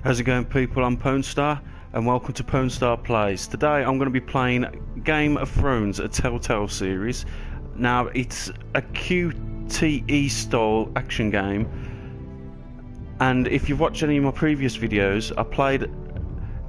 How's it going, people? I'm Ponestar and welcome to Ponestar Plays. Today I'm going to be playing Game of Thrones, a Telltale series. Now it's a QTE style action game, and if you've watched any of my previous videos, I played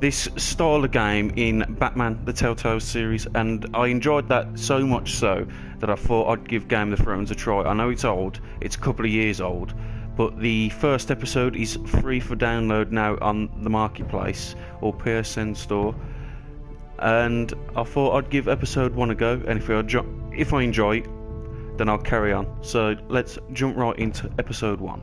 this style of game in Batman the Telltale series, and I enjoyed that so much so that I thought I'd give Game of Thrones a try. I know it's old, it's a couple of years old, but the first episode is free for download now on the marketplace or PSN store, and I thought I'd give episode 1 a go, and if I enjoy it, then I'll carry on. So let's jump right into episode 1.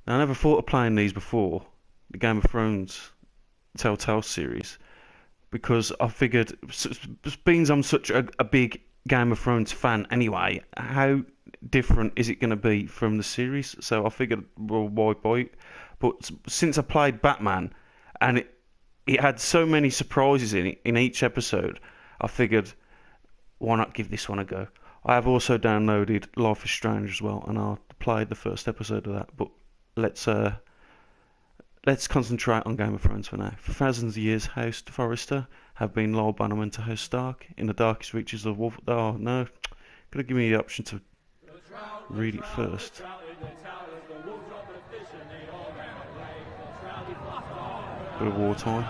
Now, I never thought of playing these before, the Game of Thrones Telltale series, because I figured, being I'm such a big Game of Thrones fan anyway, how different is it going to be from the series? So I figured, well, why buy it? But since I played Batman and it had so many surprises in it in each episode, I figured, why not give this one a go? I have also downloaded Life is Strange as well, and I played the first episode of that. But let's concentrate on Game of Thrones for now. For thousands of years, House Forrester have been loyal bannermen to House Stark in the darkest reaches of Wolf. Oh no, gotta give me the option to read it first. Bit of wartime.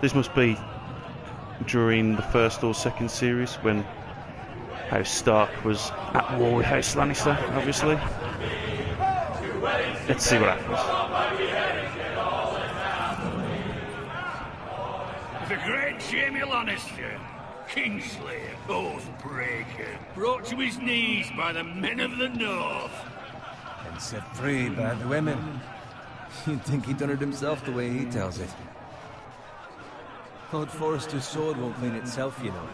This must be during the first or second series when House Stark was at war with House Lannister, obviously. Let's see what happens. The great Jamie Lannister, Kingslayer, Oathbreaker, brought to his knees by the men of the North. And set free by the women. You'd think he done it himself the way he tells it. Lord Forrester's sword won't clean itself, you know.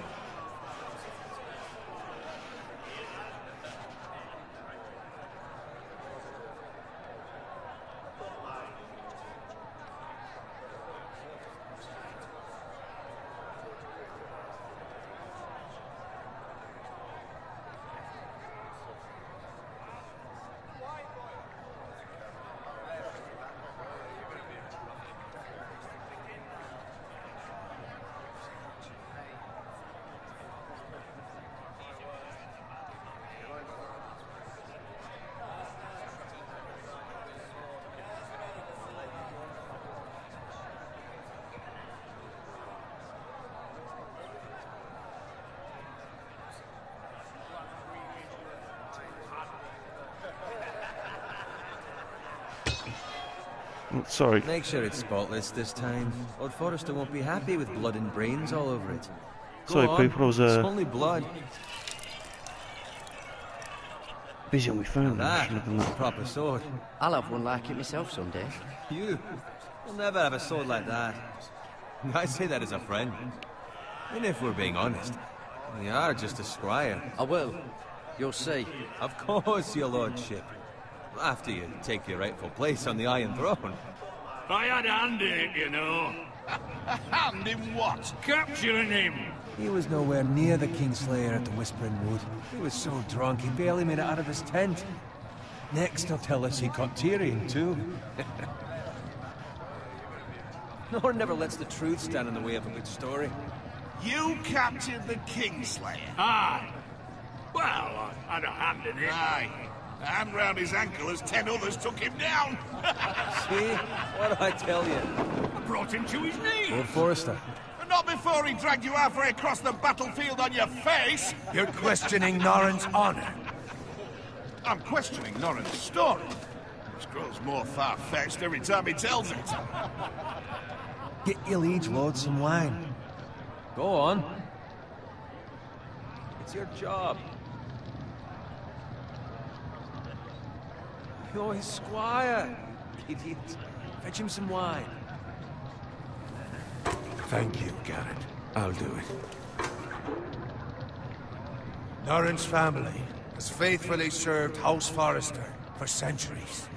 Sorry. Make sure it's spotless this time. Lord Forrester won't be happy with blood and brains all over it. Sorry, people, I was It's only blood. busy on my phone. That's a proper sword. I'll have one like it myself someday. You'll never have a sword like that. I say that as a friend. And if we're being honest, you are just a squire. I will. You'll see. Of course, your lordship. After you take your rightful place on the Iron Throne. I had a hand in it, you know. A hand in what? Capturing him. He was nowhere near the Kingslayer at the Whispering Wood. He was so drunk he barely made it out of his tent. Next he'll tell us he caught Tyrion too. Nor never lets the truth stand in the way of a good story. You captured the Kingslayer? Aye. Well, I had a hand in it. Aye. A hand round his ankle as 10 others took him down. See? What did I tell you? I brought him to his knees. Lord Forrester. But not before he dragged you halfway across the battlefield on your face. You're questioning Norrin's honor. I'm questioning Norrin's story. Which grows more far-fetched every time he tells it. Get your liege lord some wine. Go on. It's your job. You're his squire. Idiot. Fetch him some wine. Thank you, Garrett. I'll do it. Norrin's family has faithfully served House Forrester for centuries.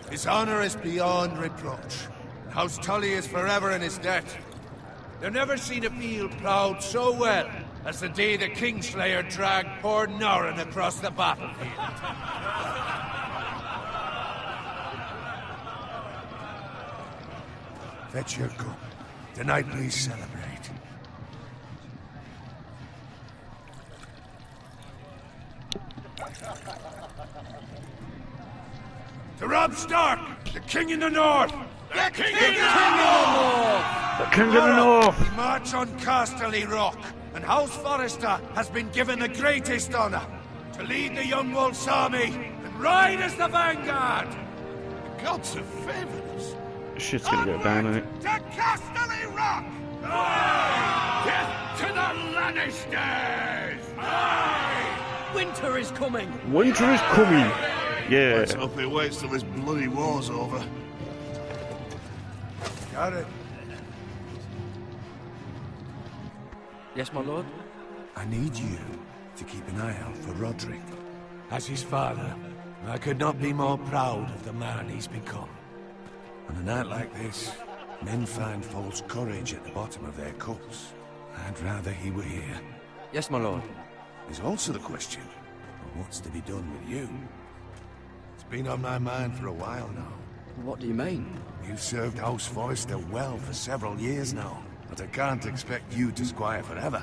His honor is beyond reproach. House Tully is forever in his debt. They've never seen a field ploughed so well as the day the Kingslayer dragged poor Norrin across the battlefield. Fetch your cup. Tonight we celebrate. To Rob Stark, the King in the North! The King in the North! The King of the North! We march on Casterly Rock, and House Forrester has been given the greatest honor to lead the Young Wolf's army and ride as the vanguard! The gods have favored us. Shit's gonna go down, isn't it? To Casterly Rock! Death to the Lannisters! Winter is coming! Winter is coming! Yeah. Let's hope it waits till this bloody war's over. Got it. Yes, my lord? I need you to keep an eye out for Roderick. As his father, I could not be more proud of the man he's become. On a night like this, men find false courage at the bottom of their cups. I'd rather he were here. Yes, my lord. There's also the question of what's to be done with you. It's been on my mind for a while now. What do you mean? You've served House Forrester well for several years now, but I can't expect you to squire forever.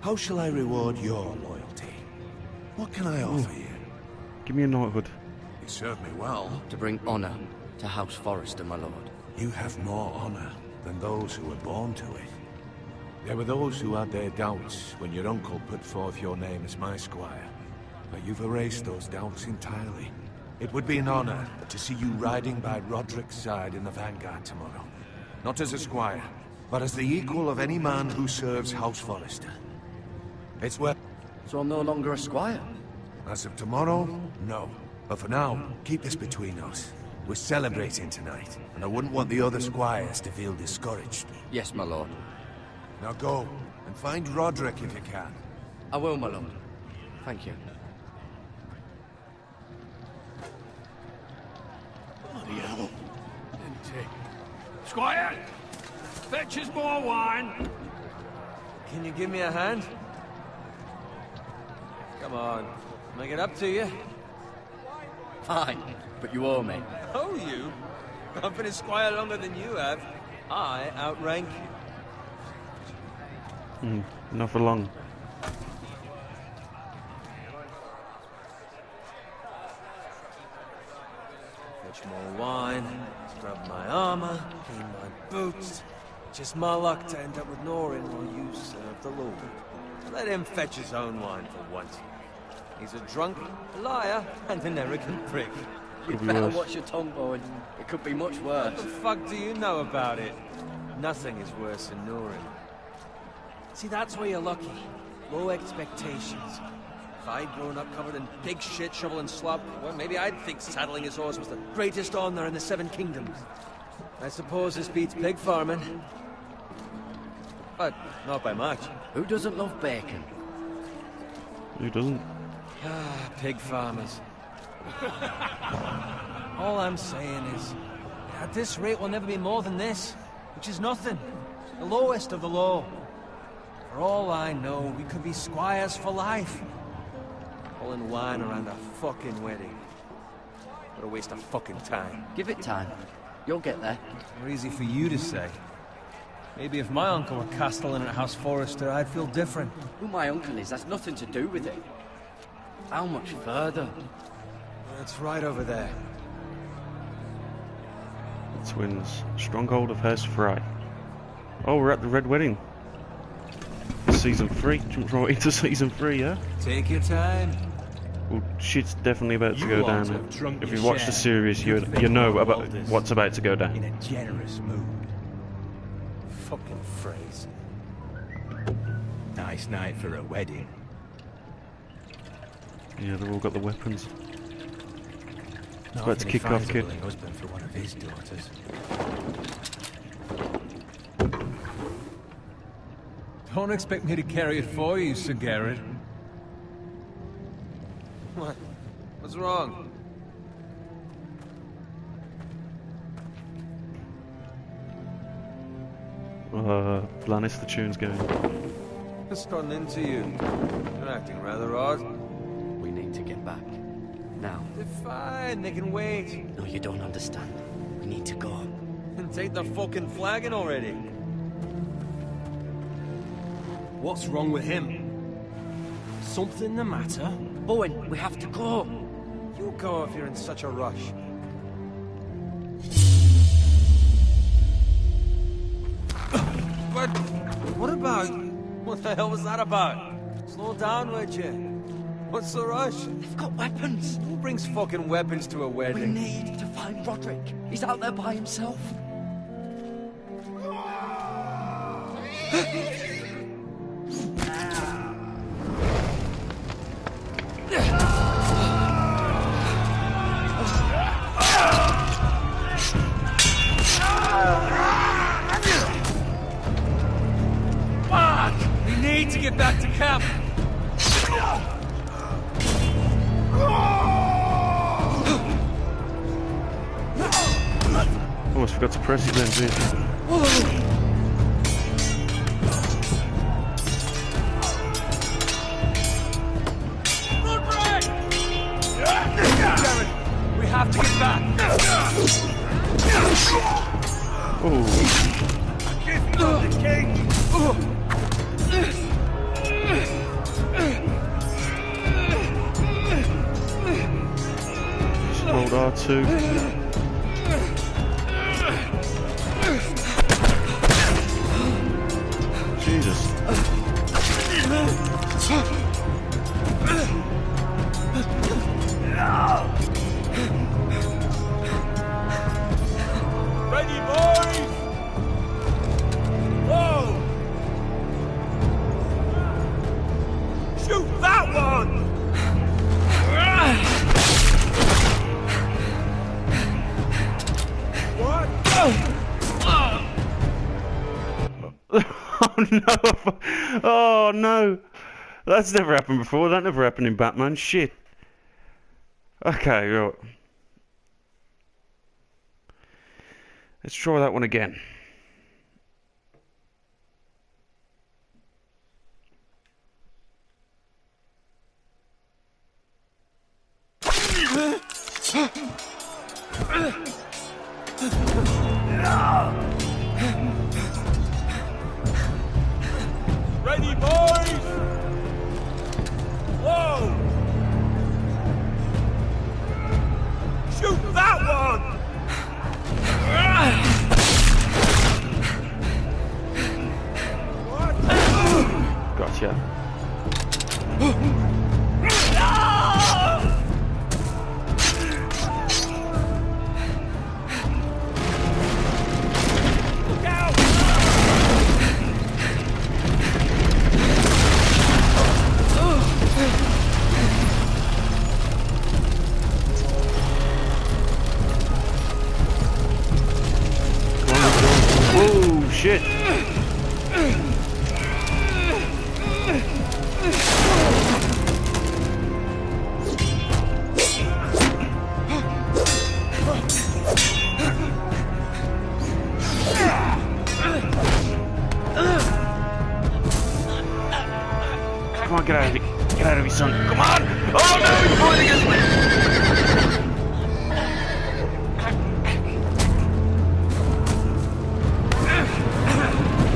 How shall I reward your loyalty? What can I offer you? Give me a knighthood. You served me well. To bring honor to House Forrester, my lord. You have more honor than those who were born to it. There were those who had their doubts when your uncle put forth your name as my squire. But you've erased those doubts entirely. It would be an honor to see you riding by Roderick's side in the vanguard tomorrow. Not as a squire, but as the equal of any man who serves House Forrester. It's where... So I'm no longer a squire? As of tomorrow, no. But for now, keep this between us. We're celebrating tonight, and I wouldn't want the other squires to feel discouraged. Yes, my lord. Now go, and find Roderick if you can. I will, my lord. Thank you. Bloody hell. Squire! Fetch us more wine! Can you give me a hand? Come on, make it up to you. Fine, but you owe me. Oh, you? I've been a squire longer than you have. I outrank you. Not for long. Fetch more wine, scrub my armor, clean my boots. Just my luck to end up with Norrin while you serve the Lord. Let him fetch his own wine for once. He's a drunk, a liar, and an arrogant prick. You better watch your tongue, boy. It could be much worse. What the fuck do you know about it? Nothing is worse than Norrin. See, that's where you're lucky. Low expectations. If I'd grown up covered in big shit, shovel and slop, well, maybe I'd think saddling his horse was the greatest honor in the Seven Kingdoms. I suppose this beats pig farming. But not by much. Who doesn't love bacon? Who doesn't? Ah, pig farmers. All I'm saying is, at this rate we'll never be more than this, which is nothing. The lowest of the low. For all I know, we could be squires for life. Pulling wine around a fucking wedding. What a waste of fucking time. Give it time. You'll get there. More easy for you to say. Maybe if my uncle were castellan at House Forrester, I'd feel different. Who my uncle is, that's nothing to do with it. How much further? It's right over there. The twins. Stronghold of House Frey. Oh, we're at the Red Wedding. Season 3. Jump right into Season 3, yeah? Take your time. Well, shit's definitely about to You go lot down. have drunk If your you watch the share. series, you You've been know through about all this what's about to go in down. a generous mood. Fucking phrase. Nice night for a wedding. Yeah, they've all got the weapons. Not about to if he kick off, finds a kid. willing husband for one of his daughters. Don't expect me to carry it for you, Sir Garrett. What? What's wrong? Lannister tune's going. What's gotten into you? You're acting rather odd. We need to get back. Now. They're fine, they can wait. No, you don't understand. We need to go. And take the fucking flagon already. What's wrong with him? Something the matter? Owen, we have to go. You go if you're in such a rush. But what about? What the hell was that about? Slow down, would you? What's the rush? They've got weapons. Who brings fucking weapons to a We wedding? need to find Roderick. He's out there by himself. We need to get back to camp. Almost forgot to press it then, didn't Jared, we have to get back. Hold R2. Jesus. Ready, boys! Whoa! Shoot that one! What? Oh no! Oh no! That's never happened before. That never happened in Batman. Shit. Okay, right. Let's try that one again. Ready, boys! Whoa! Shoot that one! What? Gotcha. Look out! Oh shit! Come on, get out of here. Get out of here, son. Come on! Oh no, he's fighting against me!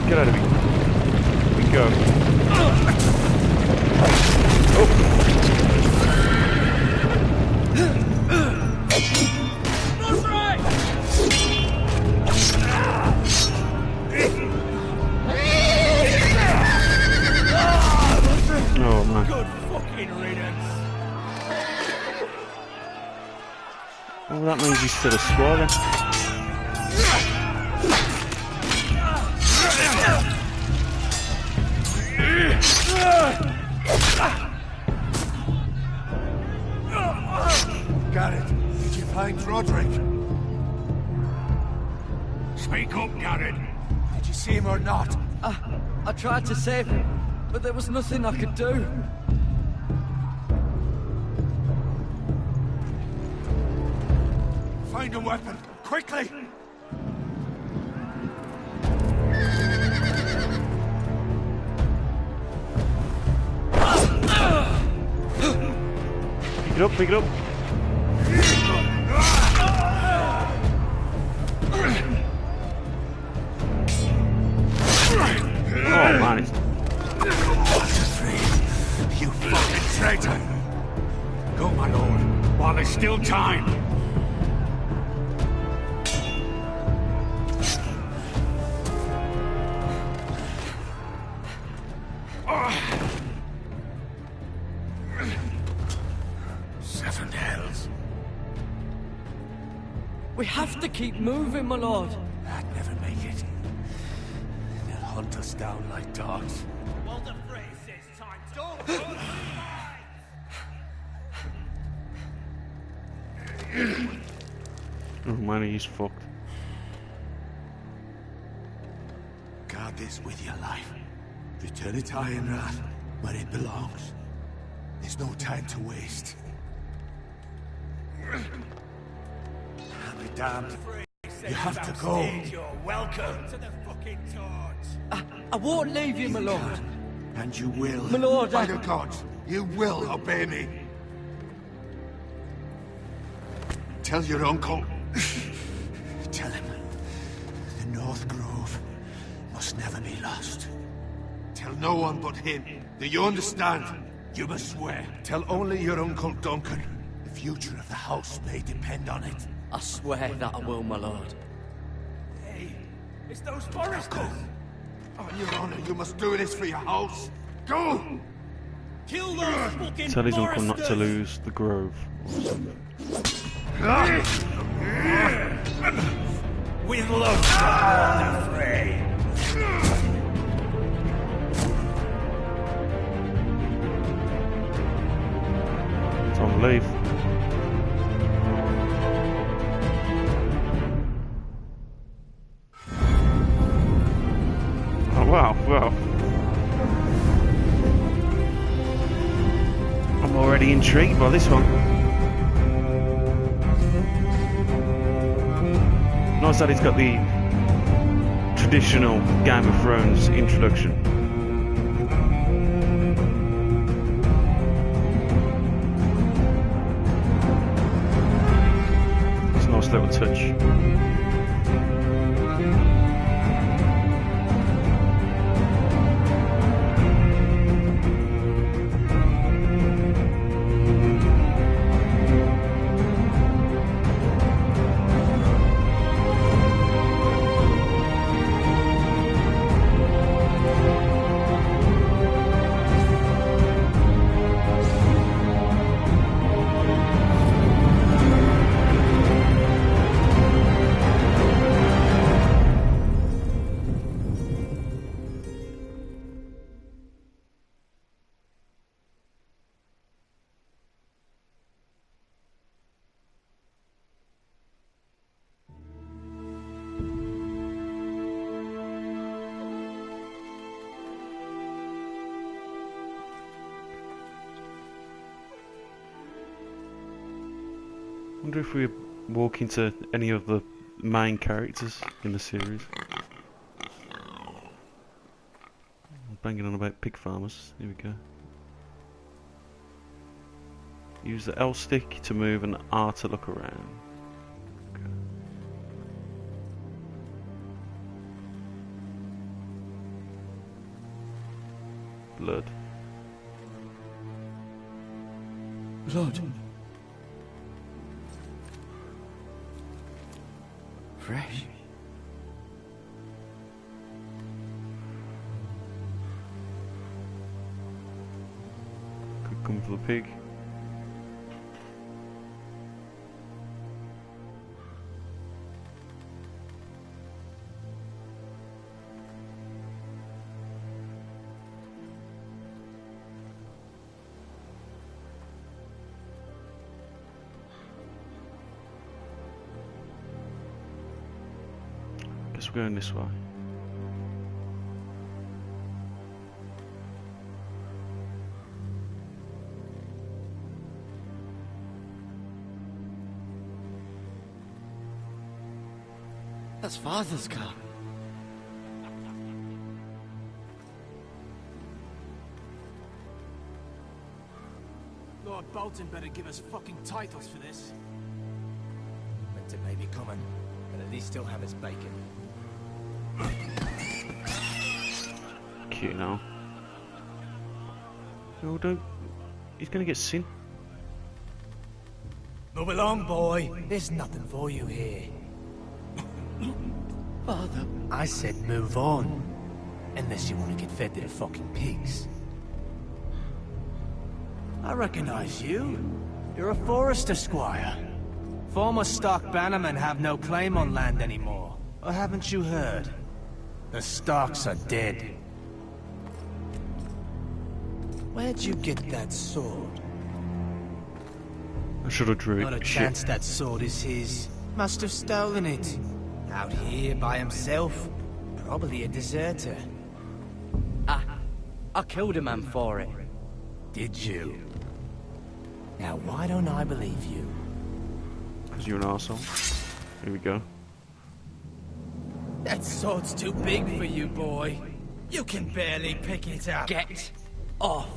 Get out of here. We go. Oh man. Good fucking riddance. Well, that means he's still a squatter. Got it. Did you find Roderick? Speak up, Garrett. Did you see him or not? I tried to save him, but there was nothing I could do. Find a weapon, quickly! up, pick it up. Oh man, it's... You fucking traitor! Go, my lord, while there's still time. Seven hells. We have to keep moving, my lord. I'd never make it. They'll hunt us down like dogs. Well, the phrase says time to... Oh man, he's fucked. Guard this with your life. Return it to Ironwood, where it belongs. There's no time to waste. I'll be damned. You have to go. You're welcome to the fucking torch. I won't leave you, my lord. And you will. My lord, By the gods, you will obey me. Tell your uncle. Tell him the North Grove must never be lost. Tell no one but him. Do you understand? You must swear. Tell only your Uncle Duncan. The future of the house may depend on it. I swear that I will, my lord. Hey, it's those Forresters. On your honor, you must do this for your house. Go! Kill those fucking Tell his uncle not to Forresters. lose the grove. With love, the fray. Time to leave. Oh wow, wow. I'm already intrigued by this one. Nice that it's got the traditional Game of Thrones introduction. It's a nice little touch. I wonder if we walk into any of the main characters in the series. Banging on about pig farmers. Here we go. Use the L stick to move and R to look around. Okay. Blood. Blood. Fresh. Could come for the pig. Guess we're going this way. That's Father's car. Lord Lord Bolton better give us fucking titles for this. Winter may be coming, but at least he'll have his bacon. Cute now. Oh, don't. He's gonna get sin. Move along, boy. There's nothing for you here. Father. I said move on. Unless you want to get fed to the fucking pigs. I recognize you. You're a Forrester squire. Former Stark bannermen have no claim on land anymore. Or haven't you heard? The Starks are dead. Where'd you get that sword? I should have drew it. Not a chance that sword is his. Must have stolen it. Out here by himself. Probably a deserter. I killed a man for it. Did you? Now why don't I believe you? Because you're an arsehole. Here we go. That sword's too big for you, boy. You can barely pick it up. Get off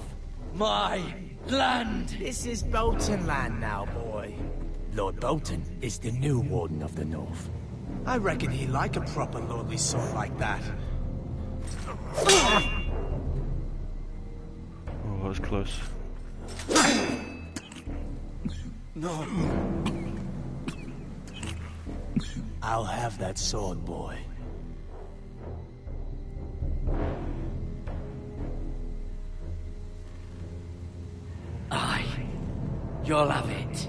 my land! This is Bolton land now, boy. Lord Bolton is the new Warden of the North. I reckon he'd like a proper lordly sword like that. Oh, that was close. No. I'll have that sword, boy. You'll have it.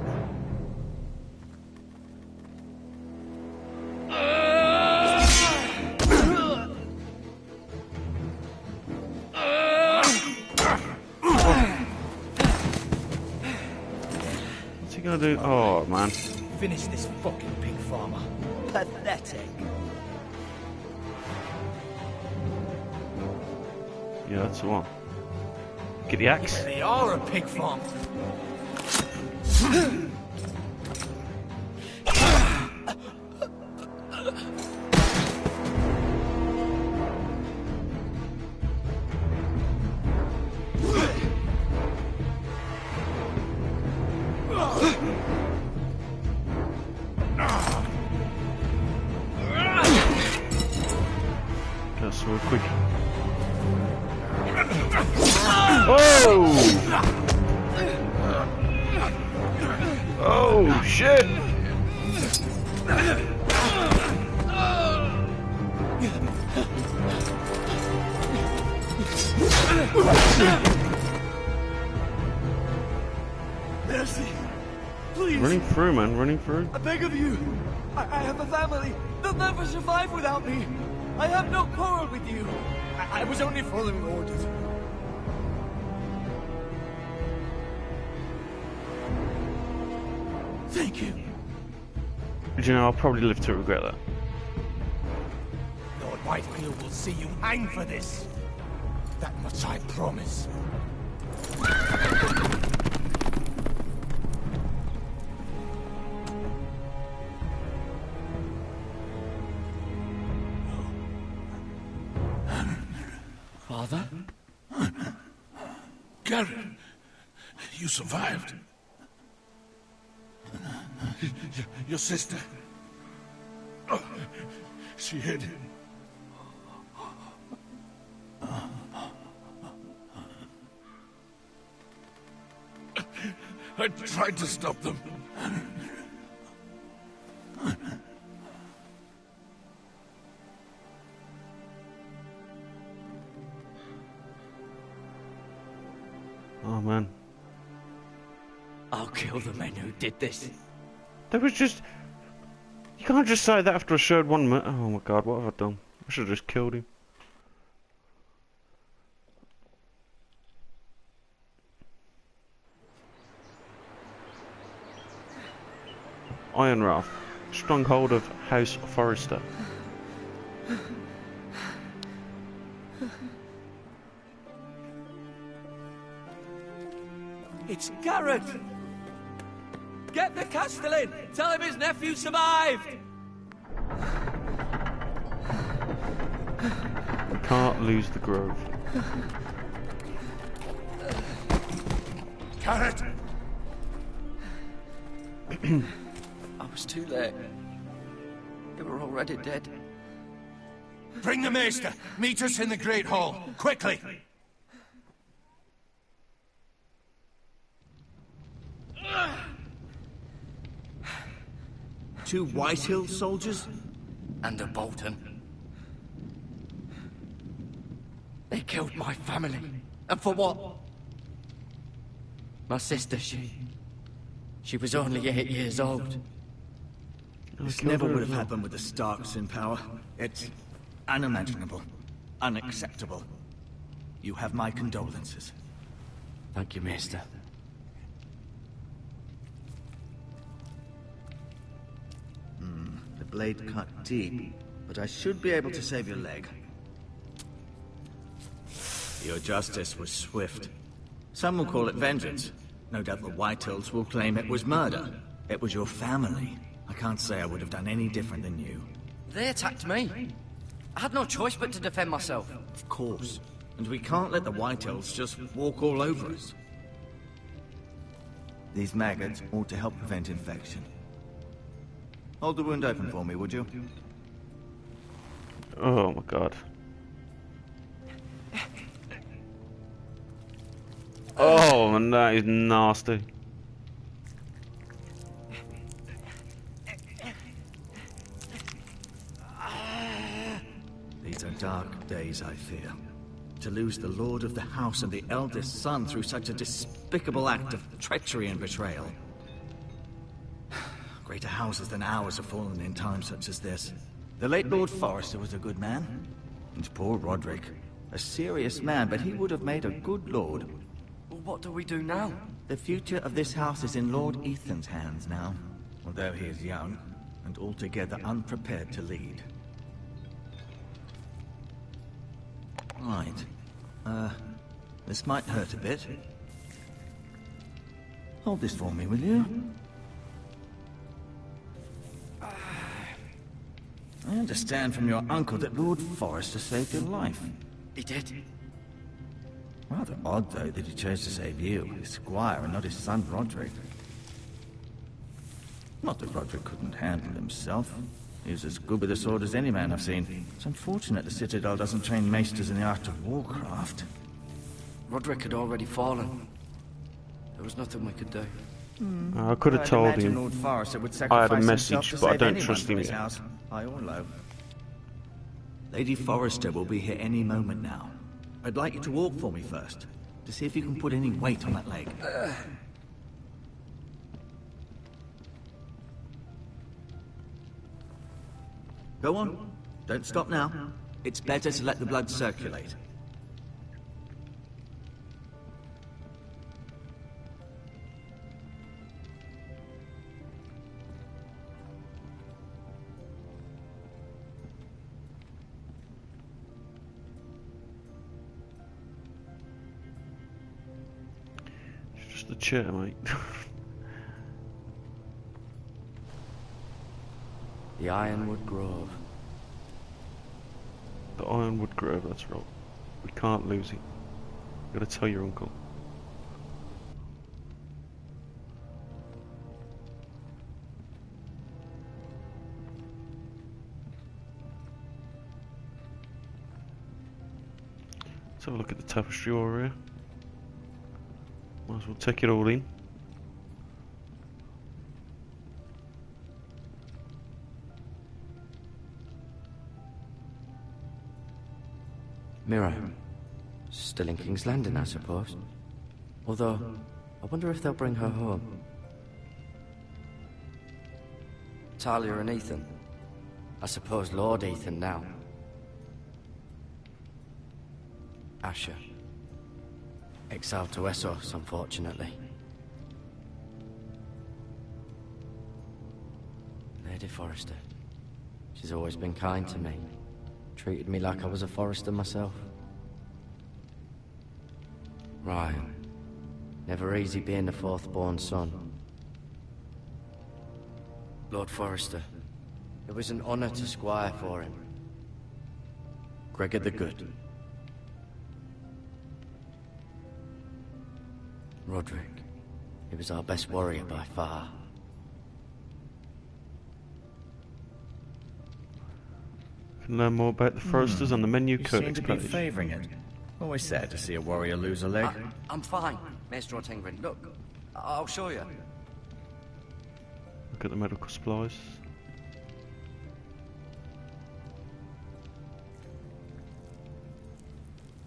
What's he gonna do? Oh, man. Finish this fucking pig farmer. Pathetic. Yeah, that's the one. Get the axe. They are a pig farm. Got sword quick. Oh! Oh shit! Mercy! Please! Running through, man, running through. I beg of you! I have a family! They'll never survive without me! I have no quarrel with you! I was only following orders. Thank you. Do you know, I'll probably live to regret that. Lord Whitehill will see you hang for this. That much I promise. Father? Garrett, you survived. Your sister. Oh, she hid. I tried to stop them. Oh man. I'll kill the men who did this. That was just... You can't just say that after I showed one minute. Oh my god, what have I done? I should have just killed him. Ironwood, stronghold of House Forrester. It's Garrett! Get the Castellan! Tell him his nephew survived! We can't lose the grove. Garrett, I was too late. They were already dead. Bring the Maester! Meet us in the Great Hall, quickly! Two Whitehill soldiers? And a Bolton. They killed my family. And for what? My sister, she was only 8 years old. This never would have happened with the Starks in power. It's unimaginable. Unacceptable. You have my condolences. Thank you, Maester. The blade cut deep, but I should be able to save your leg. Your justice was swift. Some will call it vengeance. No doubt the Whitehills will claim it was murder. It was your family. I can't say I would have done any different than you. They attacked me. I had no choice but to defend myself. Of course. And we can't let the Whitehills just walk all over us. These maggots ought to help prevent infection. Hold the wound open for me, would you? Oh my god. Oh, and that is nasty. These are dark days, I fear. To lose the lord of the house and the eldest son through such a despicable act of treachery and betrayal. Greater houses than ours have fallen in times such as this. The late Lord Forrester was a good man. And poor Roderick. A serious man, but he would have made a good lord. Well, what do we do now? The future of this house is in Lord Ethan's hands now. Although he is young, and altogether unprepared to lead. Right. This might hurt a bit. Hold this for me, will you? I understand from your uncle that Lord Forrester saved your life. He did. Rather odd, though, that he chose to save you, his squire, and not his son Roderick. Not that Roderick couldn't handle himself. He was as good with a sword as any man I've seen. It's unfortunate the Citadel doesn't train maesters in the art of warcraft. Roderick had already fallen. There was nothing we could do. I could have told him Lord Forrester would I had a sacrifice message, himself to but I save don't anyone trust from him his yet. house, high or low. Lady Forrester will be here any moment now. I'd like you to walk for me first, to see if you can put any weight on that leg. Go on. Don't stop now. It's better to let the blood circulate. It's just a chair, mate. The Ironwood Grove. The Ironwood Grove, that's right. We can't lose it. Gotta tell your uncle. Let's have a look at the tapestry area. Might as well take it all in. Miro. Still in King's Landing, I suppose. Although, I wonder if they'll bring her home. Talia and Ethan. I suppose Lord Ethan now. Asher. Exiled to Essos, unfortunately. Lady Forrester. She's always been kind to me. Treated me like I was a Forrester myself. Ryan. Never easy being the fourth-born son. Lord Forrester. It was an honor to squire for him. Gregor the Good. Roderick. He was our best warrior by far. can learn more about the Forresters on the menu You codex seem to be page. favouring it. Always sad to see a warrior lose a leg. I'm fine, Maester Ortengrin. Look, I'll show you. Look at the medical supplies.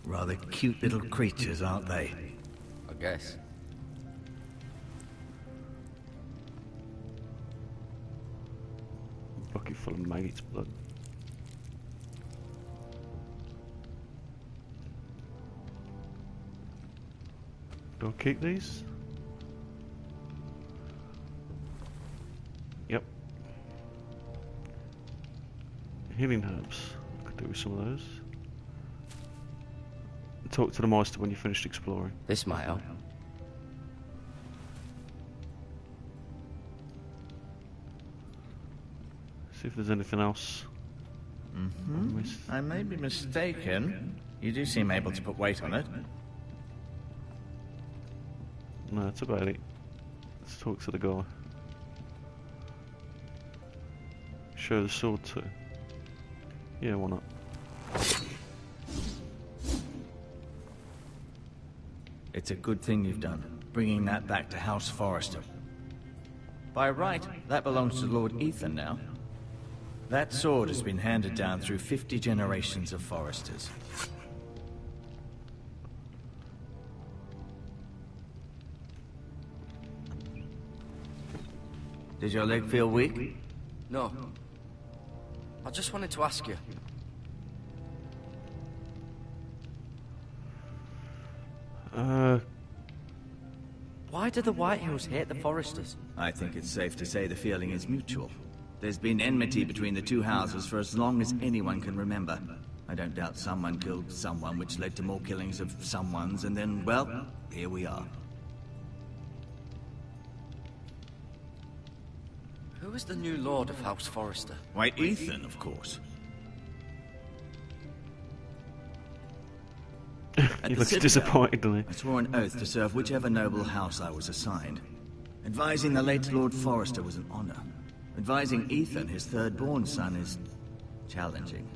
Rather cute little creatures, aren't they? I guess. Bucket full of maggots blood. Do I keep these? Yep. Healing herbs. I could do with some of those. Talk to the Meister when you finished exploring. This might help. See if there's anything else. I may be mistaken. You do seem able to put weight on it. No, that's about it. Let's talk to the guy. Show the sword too. Yeah, why not? It's a good thing you've done, bringing that back to House Forrester. By right, that belongs to Lord Ethan now. That sword has been handed down through 50 generations of Forresters. Did your leg feel weak? No. I just wanted to ask you. Why do the Whitehills hate the Forresters? I think it's safe to say the feeling is mutual. There's been enmity between the two houses for as long as anyone can remember. I don't doubt someone killed someone, which led to more killings of someones, and then, well, here we are. Who is the new Lord of House Forrester? White Ethan, of course. He looks disappointed, doesn't he? I swore an oath to serve whichever noble house I was assigned. Advising the late Lord Forrester was an honor. Advising Ethan, his third-born son, is challenging.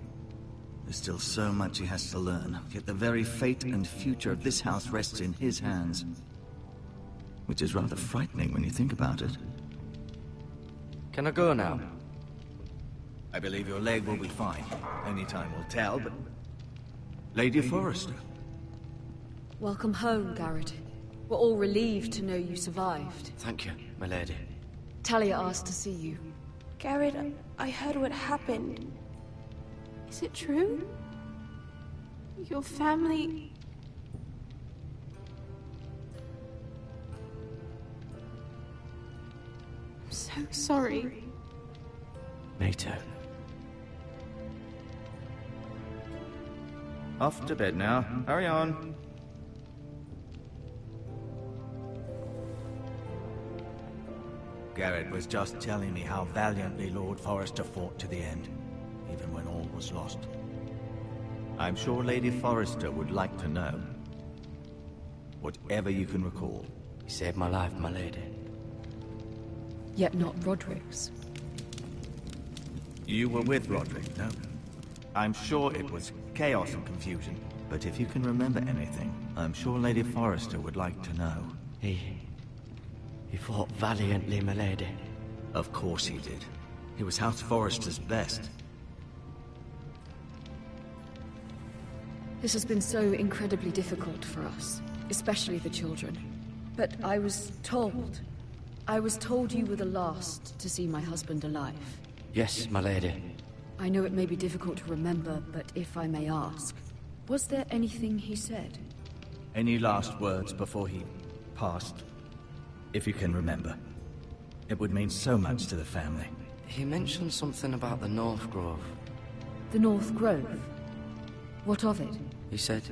There's still so much he has to learn, yet the very fate and future of this house rests in his hands. Which is rather frightening when you think about it. Can I go now? I believe your leg will be fine. Only time will tell, but... Lady Forrester. Welcome home, Garrett. We're all relieved to know you survived. Thank you, my lady. Talia asked to see you. Garrett, I heard what happened. Is it true? Your family... I'm so sorry. Me too. Off to bed now. Hurry on. Garrett was just telling me how valiantly Lord Forrester fought to the end, even when all was lost. I'm sure Lady Forrester would like to know. Whatever you can recall. You saved my life, my lady. Yet not Roderick's. You were with Roderick, no? I'm sure it was chaos and confusion, but if you can remember anything, I'm sure Lady Forrester would like to know. He fought valiantly, my lady. Of course he did. He was House Forrester's best. This has been so incredibly difficult for us, especially the children. But I was told you were the last to see my husband alive. Yes, my lady. I know it may be difficult to remember, but if I may ask, was there anything he said? Any last words before he passed? If you can remember. It would mean so much to the family. He mentioned something about the North Grove. The North Grove? What of it? He said,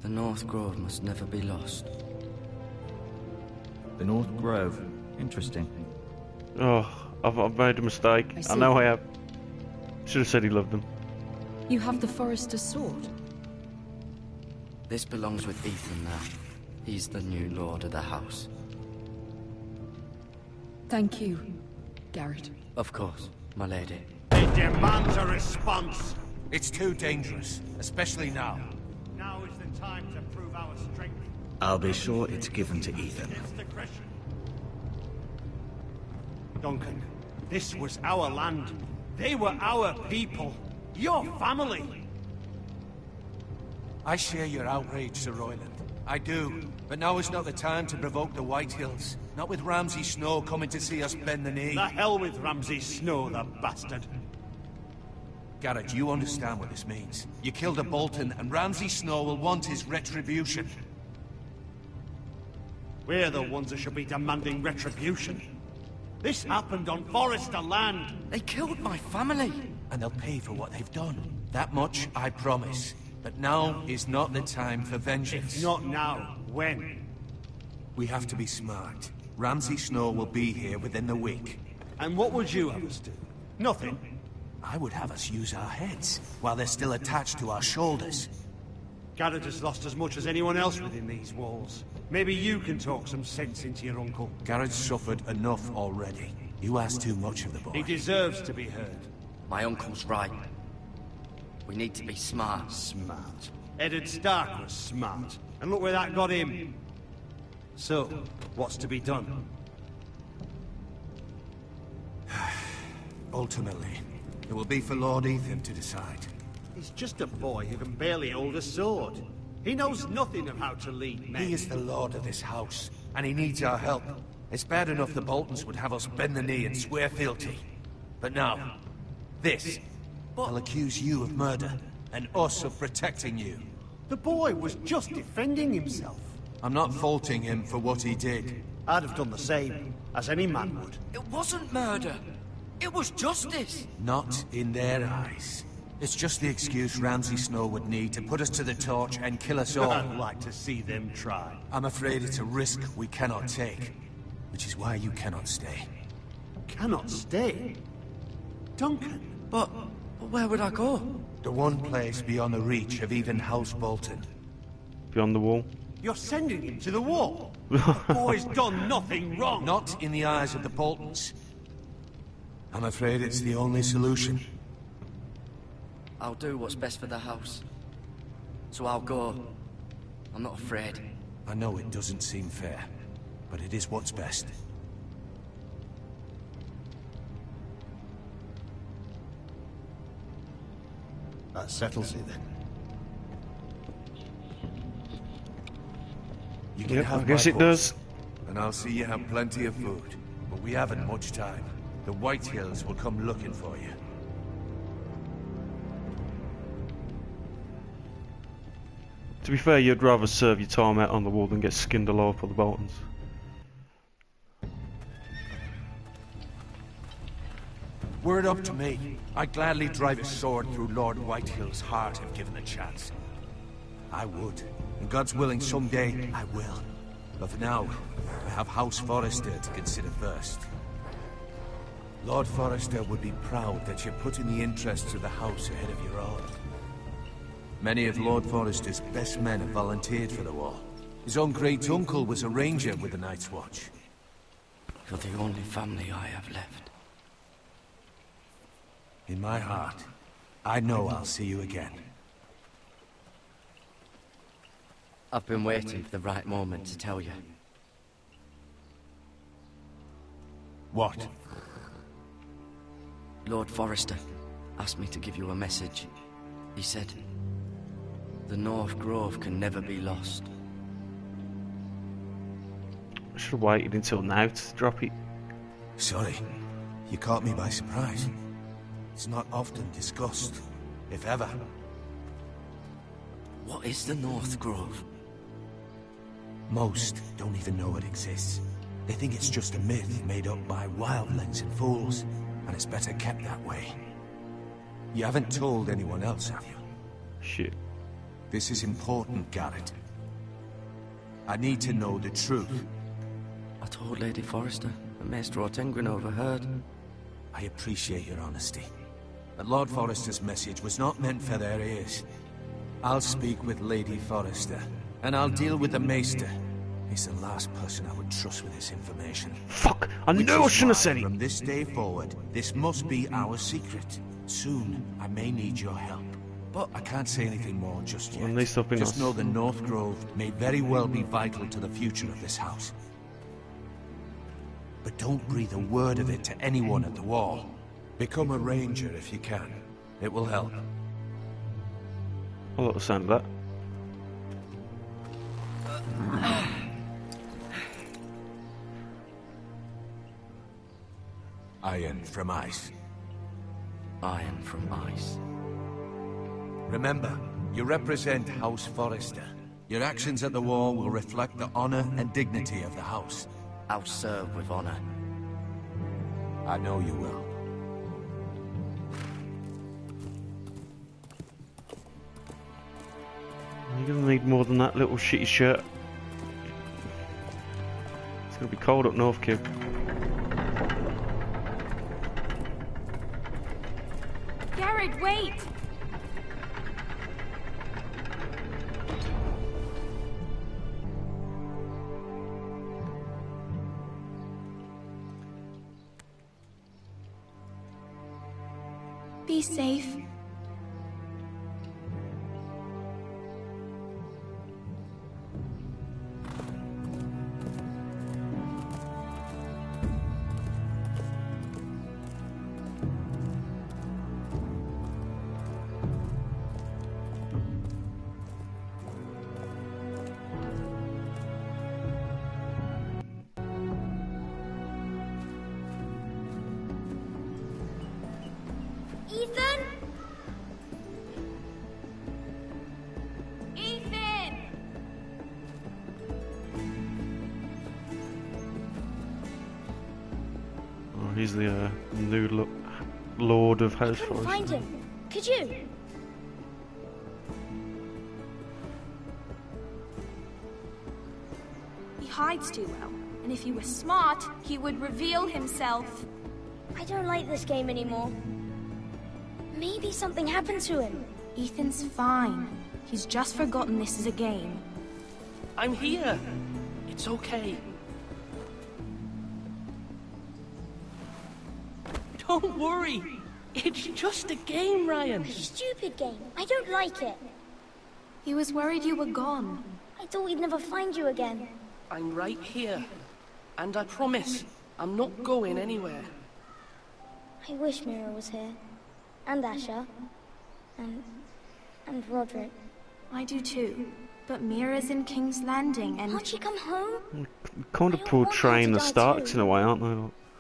the North Grove must never be lost. The North Grove. Interesting. Oh, I've made a mistake. I know I have. Should have said he loved them. You have the Forrester's sword. This belongs with Ethan now. He's the new lord of the house. Thank you, Garrett. Of course, my lady. It demands a response. It's too dangerous, especially now. Now is the time to prove our strength. I'll be sure it's given to Ethan. Duncan, this was our land. They were our people. Your family. I share your outrage, Sir Royland. I do. But now is not the time to provoke the Whitehills. Not with Ramsay Snow coming to see us bend the knee. The hell with Ramsay Snow, the bastard. Garrett, you understand what this means. You killed a Bolton, and Ramsay Snow will want his retribution. We're the ones that should be demanding retribution. This happened on Forrester land. They killed my family. And they'll pay for what they've done. That much, I promise. But now is not the time for vengeance. It's not now. When? We have to be smart. Ramsay Snow will be here within the week. And what would you have us do? Nothing. I would have us use our heads, while they're still attached to our shoulders. Garrett has lost as much as anyone else within these walls. Maybe you can talk some sense into your uncle. Garrett's suffered enough already. You ask too much of the boy. He deserves to be heard. My uncle's right. We need to be smart. Smart. Eddard Stark was smart. And look where that got him. So, what's to be done? Ultimately, it will be for Lord Ethan to decide. He's just a boy who can barely hold a sword. He knows nothing of how to lead men. He is the lord of this house, and he needs our help. It's bad enough the Boltons would have us bend the knee and swear fealty. But now, this. They'll accuse you of murder, and us of protecting you. The boy was just defending himself. I'm not faulting him for what he did. I'd have done the same, as any man would. It wasn't murder. It was justice. Not in their eyes. It's just the excuse Ramsay Snow would need to put us to the torch and kill us all. I'd like to see them try. I'm afraid it's a risk we cannot take, which is why you cannot stay. Cannot stay? Duncan? But where would I go? The one place beyond the reach of even House Bolton. Beyond the wall? You're sending him to the wall? The boy's done nothing wrong. Not in the eyes of the Boltons. I'm afraid it's the only solution. I'll do what's best for the house. So I'll go. I'm not afraid. I know it doesn't seem fair, but it is what's best. That settles it then. You can Yep, have I guess my it does. horse, and I'll see you have plenty of food. But we haven't much time. The Whitehills will come looking for you. To be fair, you'd rather serve your time out on the wall than get skinned alive by the Boltons. Were it up to me, I'd gladly drive a sword through Lord Whitehill's heart if given the chance. I would. And God's willing, someday I will. But for now, I have House Forrester to consider first. Lord Forrester would be proud that you're putting the interests of the house ahead of your own. Many of Lord Forrester's best men have volunteered for the war. His own great-uncle was a ranger with the Night's Watch. You're the only family I have left. In my heart, I know I'll see you again. I've been waiting for the right moment to tell you. What? Lord Forrester asked me to give you a message. He said, the North Grove can never be lost. I should have waited until now to drop it. Sorry, you caught me by surprise. It's not often discussed, if ever. What is the North Grove? Most don't even know it exists. They think it's just a myth made up by wildlings and fools, and it's better kept that way. You haven't told anyone else, have you? Shit. This is important, Garrett. I need to know the truth. I told Lady Forrester, but Maester Ortengrin overheard. I appreciate your honesty. But Lord Forrester's message was not meant for their ears. I'll speak with Lady Forrester, and I'll deal with the Maester. He's the last person I would trust with this information. Fuck! I knew I shouldn't have said it! From this day forward, this must be our secret. Soon, I may need your help. But I can't say anything more just yet. At least I've been Just know the North Grove may very well be vital to the future of this house. But don't breathe a word of it to anyone at the Wall. Become a ranger if you can. It will help. I like the sound of that. Iron from ice. Iron from ice. Remember, you represent House Forrester. Your actions at the Wall will reflect the honor and dignity of the house. I'll serve with honor. I know you will. You're gonna need more than that little shitty shirt. It's gonna be cold up north, kid. Garrett, wait! Be safe. Ethan? Ethan! Oh, he's the new Lord of House I couldn't Forest. find him. Could you? He hides too well, and if he were smart, he would reveal himself. I don't like this game anymore. Maybe something happened to him. Ethan's fine. He's just forgotten this is a game. I'm here. It's okay. Don't worry. It's just a game, Ryan. Stupid game. I don't like it. He was worried you were gone. I thought we'd never find you again. I'm right here. And I promise, I'm not going anywhere. I wish Mira was here. And Asher. And Roderick. I do too. But Mira's in King's Landing and... Can't she come home? Kind of portraying the Starks in a way, aren't they?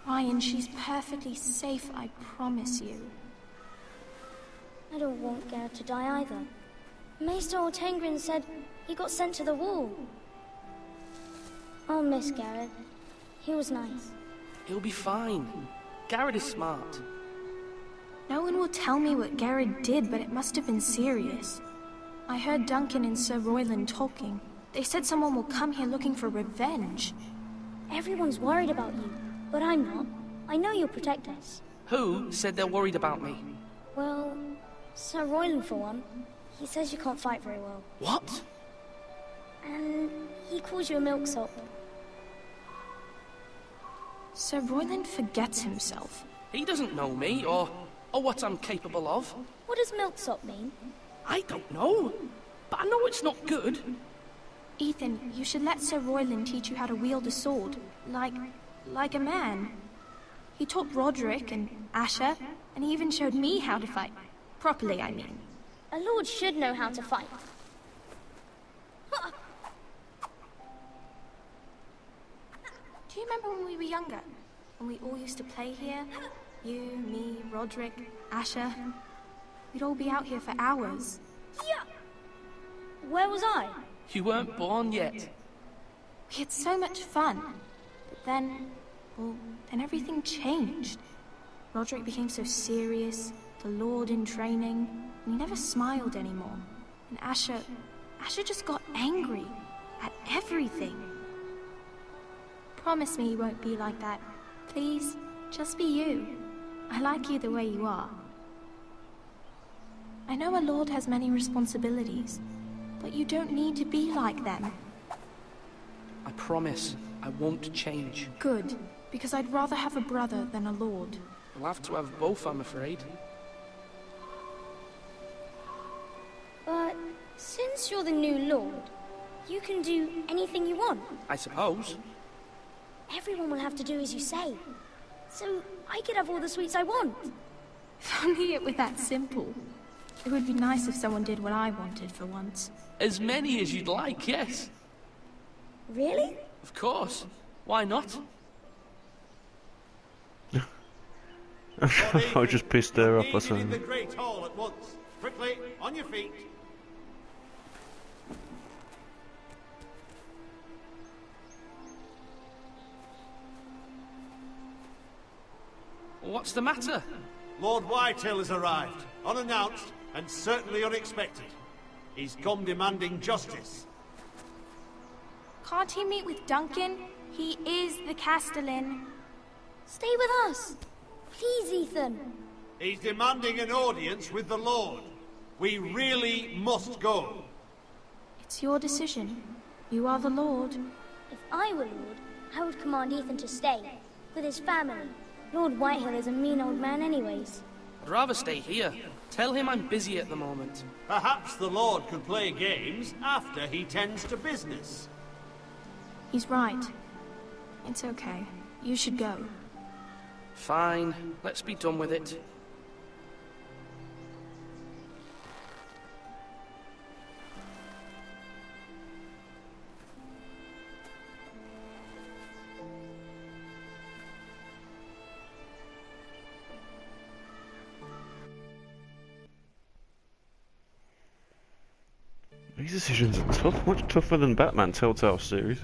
Ryan, she's perfectly safe, I promise you. I don't want Garrett to die either. Maester Ortengrin said he got sent to the Wall. I'll miss Garrett. He was nice. He'll be fine. Garrett is smart. No one will tell me what Garrett did, but it must have been serious. I heard Duncan and Sir Royland talking. They said someone will come here looking for revenge. Everyone's worried about you, but I'm not. I know you'll protect us. Who said they're worried about me? Well, Sir Royland for one. He says you can't fight very well. What? And he calls you a milksop. Sir Royland forgets himself. He doesn't know me, or what I'm capable of. What does milksop mean? I don't know, but I know it's not good. Ethan, you should let Sir Royland teach you how to wield a sword. Like a man. He taught Roderick and Asher, and he even showed me how to fight. Properly, I mean. A lord should know how to fight. Do you remember when we were younger? When we all used to play here? You, me, Roderick, Asher. We'd all be out here for hours. Yeah. Where was I? You weren't born yet. We had so much fun. But then everything changed. Roderick became so serious, the Lord in training, and he never smiled anymore. And Asher just got angry at everything. Promise me you won't be like that. Please, just be you. I like you the way you are. I know a lord has many responsibilities, but you don't need to be like them. I promise I won't change. Good, because I'd rather have a brother than a lord. We'll have to have both, I'm afraid. Since you're the new lord, you can do anything you want. I suppose. Everyone will have to do as you say. So I could have all the sweets I want. If only it were that simple. It would be nice if someone did what I wanted for once. As many as you'd like, yes. Really? Of course. Why not? I just pissed her off or something. In the Great Hall at once. Quickly, on your feet. What's the matter? Lord Whitehill has arrived, unannounced and certainly unexpected. He's come demanding justice. Can't he meet with Duncan? He is the Castellan. Stay with us. Please, Ethan. He's demanding an audience with the Lord. We really must go. It's your decision. You are the Lord. If I were Lord, I would command Ethan to stay, with his family. Lord Whitehill is a mean old man anyways. I'd rather stay here. Tell him I'm busy at the moment. Perhaps the Lord could play games after he tends to business. He's right. It's okay. You should go. Fine. Let's be done with it. These decisions are tough, much tougher than Batman Telltale series.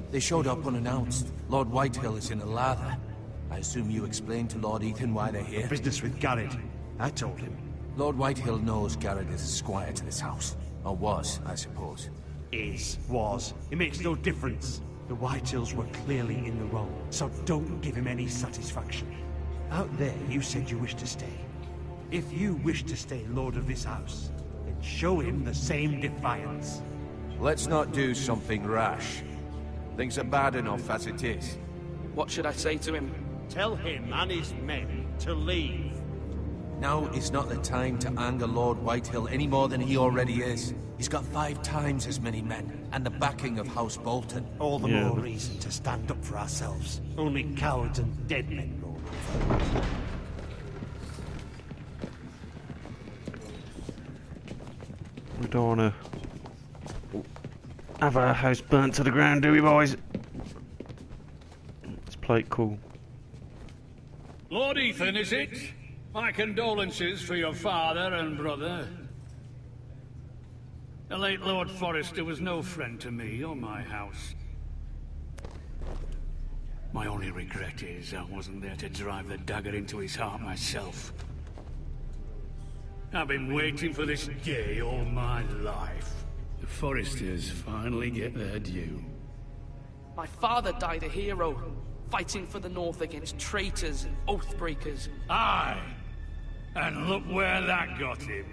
They showed up unannounced. Lord Whitehill is in a lather. I assume you explained to Lord Ethan why they're here? Business with Garrett. I told him. Lord Whitehill knows Garrett is a squire to this house. Or was, I suppose. Was. It makes no difference. The Whitehills were clearly in the wrong, so don't give him any satisfaction. Out there, you said you wished to stay. If you wish to stay Lord of this house, then show him the same defiance. Let's not do something rash. Things are bad enough as it is. What should I say to him? Tell him and his men to leave. Now is not the time to anger Lord Whitehill any more than he already is. He's got 5 times as many men, and the backing of House Bolton. All the more reason to stand up for ourselves. Only cowards and dead men rule over. We don't want to have our house burnt to the ground, do we, boys? Let's play it cool. Lord Ethan, is it? My condolences for your father and brother. The late Lord Forrester was no friend to me or my house. My only regret is I wasn't there to drive the dagger into his heart myself. I've been waiting for this day all my life. The Forresters finally get their due. My father died a hero, fighting for the North against traitors and oathbreakers. Aye, and look where that got him.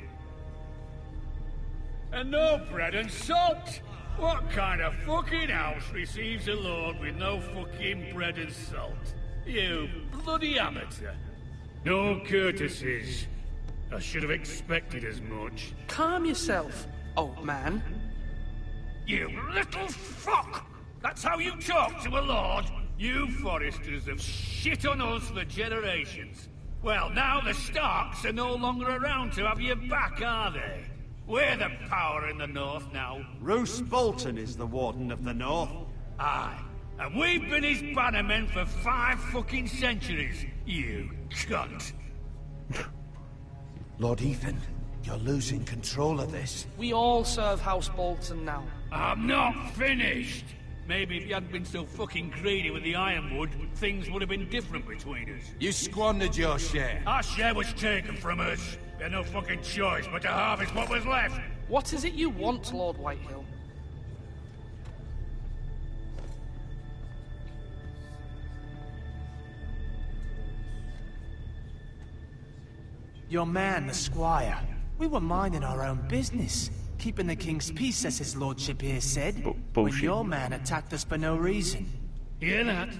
And no bread and salt! What kind of fucking house receives a lord with no fucking bread and salt? You bloody amateur. No courtesies. I should have expected as much. Calm yourself, old man. You little fuck! That's how you talk to a lord? You Forresters have shit on us for generations. Well, now the Starks are no longer around to have your back, are they? We're the power in the North now. Roose Bolton is the Warden of the North. Aye, and we've been his bannermen for 5 fucking centuries, you cunt. Lord Ethan, you're losing control of this. We all serve House Bolton now. I'm not finished! Maybe if you hadn't been so fucking greedy with the Ironwood, things would have been different between us. You squandered your share. Our share was taken from us. We had no fucking choice but to harvest what was left. What is it you want, Lord Whitehill? Your man, the squire. We were minding our own business. Keeping the king's peace, as his lordship here said. When your man attacked us for no reason. Hear that?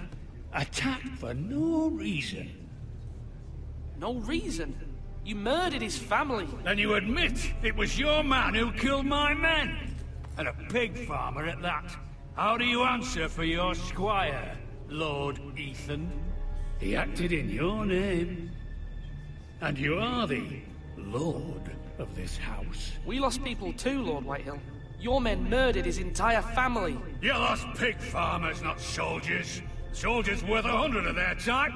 Attacked for no reason. No reason? You murdered his family. Then you admit it was your man who killed my men. And a pig farmer at that. How do you answer for your squire, Lord Ethan? He acted in your name. And you are the lord of this house. We lost people too, Lord Whitehill. Your men murdered his entire family. You lost pig farmers, not soldiers. Soldiers worth 100 of their type.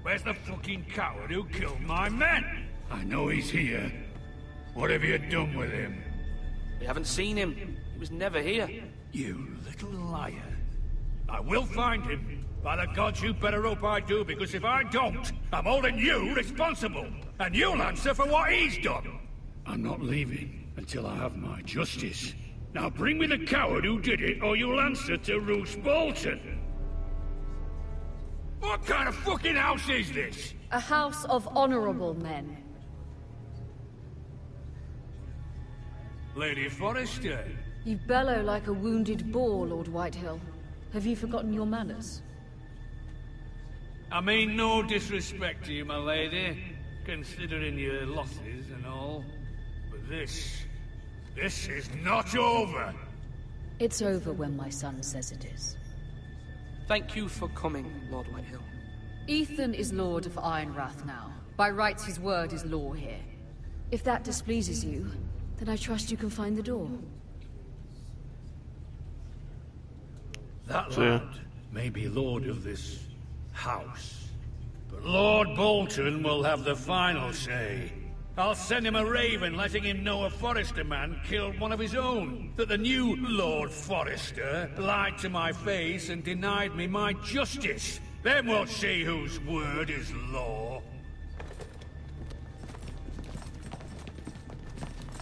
Where's the fucking coward who killed my men? I know he's here. What have you done with him? We haven't seen him. He was never here. You little liar. I will find him. By the gods, you better hope I do, because if I don't, I'm holding you responsible. And you'll answer for what he's done. I'm not leaving until I have my justice. Now bring me the coward who did it, or you'll answer to Roose Bolton. What kind of fucking house is this? A house of honorable men. Lady Forrester. You bellow like a wounded boar, Lord Whitehill. Have you forgotten your manners? I mean no disrespect to you, my lady, considering your losses and all. But this is not over. It's over when my son says it is. Thank you for coming, Lord Whitehill. Ethan is Lord of Ironrath now. By rights, his word is law here. If that displeases you, then I trust you can find the door. That lad may be lord of this house, but Lord Bolton will have the final say. I'll send him a raven letting him know a Forrester man killed one of his own. That the new Lord Forrester lied to my face and denied me my justice. Then we'll see whose word is law.